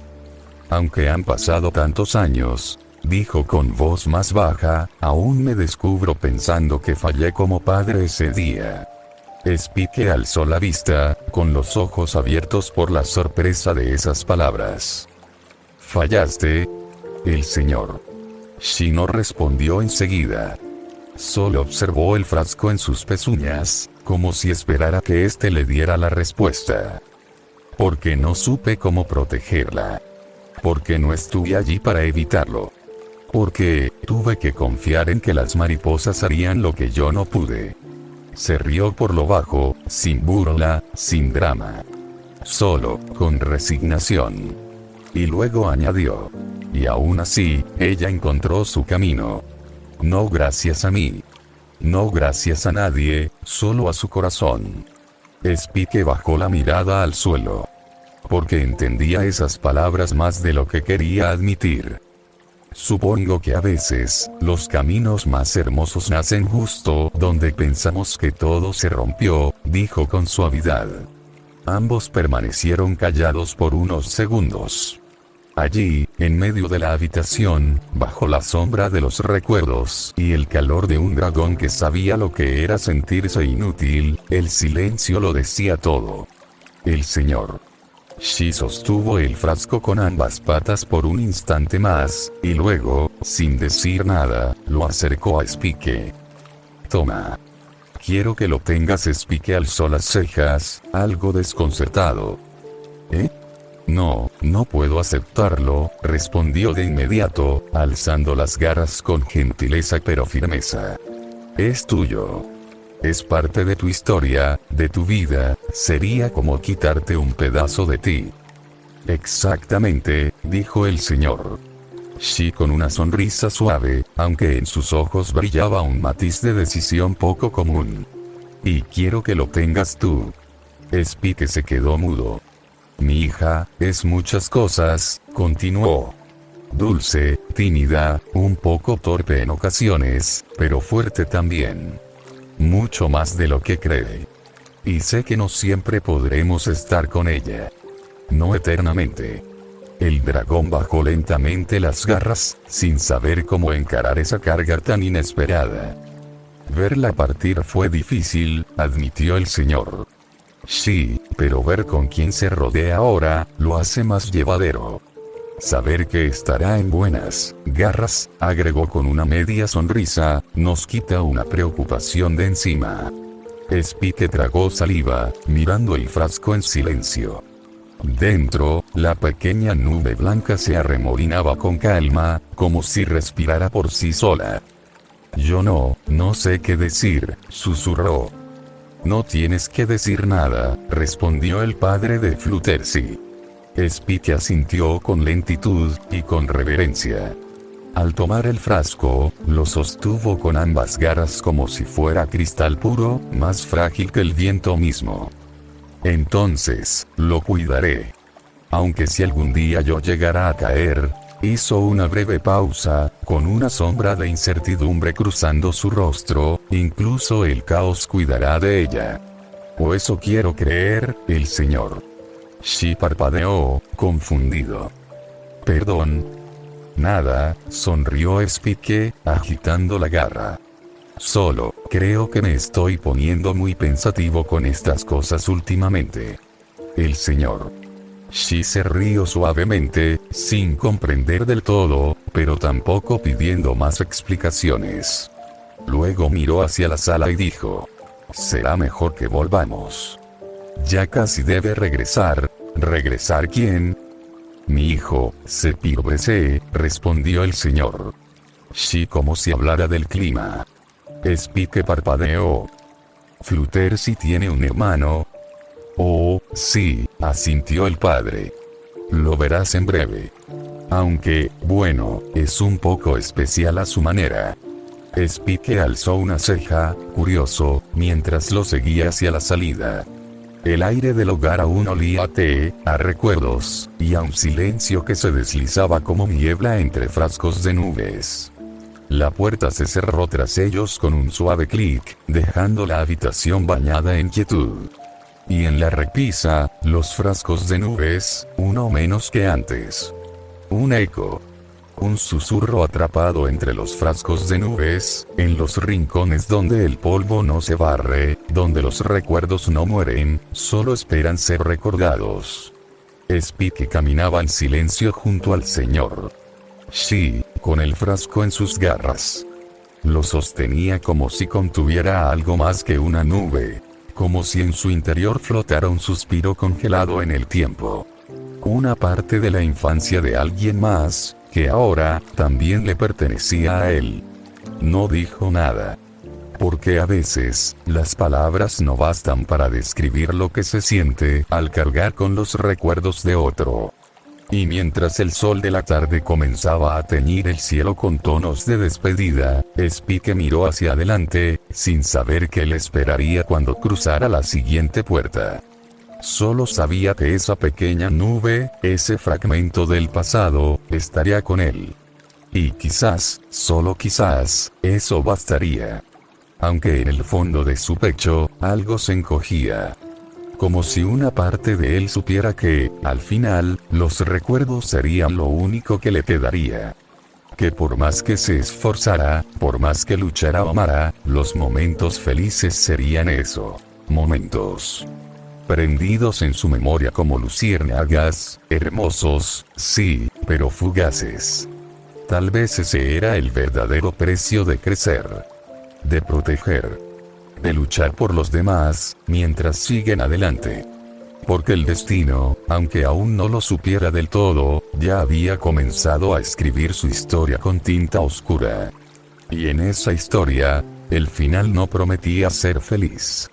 Aunque han pasado tantos años, dijo con voz más baja, aún me descubro pensando que fallé como padre ese día. Spike alzó la vista, con los ojos abiertos por la sorpresa de esas palabras. ¿Fallaste? El Señor. Shi no respondió enseguida. Solo observó el frasco en sus pezuñas, como si esperara que éste le diera la respuesta. Porque no supe cómo protegerla. Porque no estuve allí para evitarlo. Porque tuve que confiar en que las mariposas harían lo que yo no pude. Se rió por lo bajo, sin burla, sin drama. Solo, con resignación. Y luego añadió. Y aún así, ella encontró su camino. No gracias a mí. No gracias a nadie, solo a su corazón. Spike bajó la mirada al suelo. Porque entendía esas palabras más de lo que quería admitir. Supongo que a veces, los caminos más hermosos nacen justo donde pensamos que todo se rompió, dijo con suavidad. Ambos permanecieron callados por unos segundos. Allí, en medio de la habitación, bajo la sombra de los recuerdos y el calor de un dragón que sabía lo que era sentirse inútil, el silencio lo decía todo. El Señor. Shi sostuvo el frasco con ambas patas por un instante más, y luego, sin decir nada, lo acercó a Spike. Toma. Quiero que lo tengas. Spike alzó las cejas, algo desconcertado. ¿Eh? No, no puedo aceptarlo, respondió de inmediato, alzando las garras con gentileza pero firmeza. Es tuyo. Es parte de tu historia, de tu vida, sería como quitarte un pedazo de ti. Exactamente, dijo el Señor. Shi con una sonrisa suave, aunque en sus ojos brillaba un matiz de decisión poco común. Y quiero que lo tengas tú. Spike se quedó mudo. Mi hija, es muchas cosas, continuó. Dulce, tímida, un poco torpe en ocasiones, pero fuerte también. mucho más de lo que cree. Y sé que no siempre podremos estar con ella. No eternamente. El dragón bajó lentamente las garras, sin saber cómo encarar esa carga tan inesperada. Verla partir fue difícil, admitió el señor. Sí, pero ver con quién se rodea ahora, lo hace más llevadero. Saber que estará en buenas garras, agregó con una media sonrisa, nos quita una preocupación de encima. Spike tragó saliva, mirando el frasco en silencio. Dentro, la pequeña nube blanca se arremolinaba con calma, como si respirara por sí sola. Yo no sé qué decir, susurró. No tienes que decir nada, respondió el padre de Fluttershy. Spike asintió con lentitud y con reverencia. Al tomar el frasco, lo sostuvo con ambas garras como si fuera cristal puro, más frágil que el viento mismo. Entonces, lo cuidaré. Aunque si algún día yo llegara a caer, hizo una breve pausa, con una sombra de incertidumbre cruzando su rostro, incluso el caos cuidará de ella. O eso quiero creer, el señor. Shi parpadeó, confundido. Perdón. Nada, sonrió Spike, agitando la garra. Solo, creo que me estoy poniendo muy pensativo con estas cosas últimamente. El señor Shi se rió suavemente, sin comprender del todo, pero tampoco pidiendo más explicaciones. Luego miró hacia la sala y dijo: será mejor que volvamos. Ya casi debe regresar. ¿Regresar quién? Mi hijo, Sepirvese, respondió el señor Shi como si hablara del clima. Spike parpadeó. Fluttershy tiene un hermano. Oh, sí, asintió el padre. Lo verás en breve. Aunque, bueno, es un poco especial a su manera. Spike alzó una ceja, curioso, mientras lo seguía hacia la salida. El aire del hogar aún olía a té, a recuerdos, y a un silencio que se deslizaba como niebla entre frascos de nubes. La puerta se cerró tras ellos con un suave clic, dejando la habitación bañada en quietud. Y en la repisa, los frascos de nubes, uno menos que antes. Un eco. Un susurro atrapado entre los frascos de nubes, en los rincones donde el polvo no se barre, donde los recuerdos no mueren, solo esperan ser recordados. Spike caminaba en silencio junto al señor Shi, con el frasco en sus garras. Lo sostenía como si contuviera algo más que una nube, como si en su interior flotara un suspiro congelado en el tiempo. Una parte de la infancia de alguien más, que ahora también le pertenecía a él. No dijo nada. Porque a veces, las palabras no bastan para describir lo que se siente al cargar con los recuerdos de otro. Y mientras el sol de la tarde comenzaba a teñir el cielo con tonos de despedida, Spike miró hacia adelante, sin saber qué le esperaría cuando cruzara la siguiente puerta. Solo sabía que esa pequeña nube, ese fragmento del pasado, estaría con él. Y quizás, solo quizás, eso bastaría. Aunque en el fondo de su pecho, algo se encogía. Como si una parte de él supiera que, al final, los recuerdos serían lo único que le quedaría. Que por más que se esforzara, por más que luchara o amara, los momentos felices serían eso. Momentos prendidos en su memoria como luciérnagas, hermosos, sí, pero fugaces. Tal vez ese era el verdadero precio de crecer. De proteger. De luchar por los demás, mientras siguen adelante. Porque el destino, aunque aún no lo supiera del todo, ya había comenzado a escribir su historia con tinta oscura. Y en esa historia, el final no prometía ser feliz.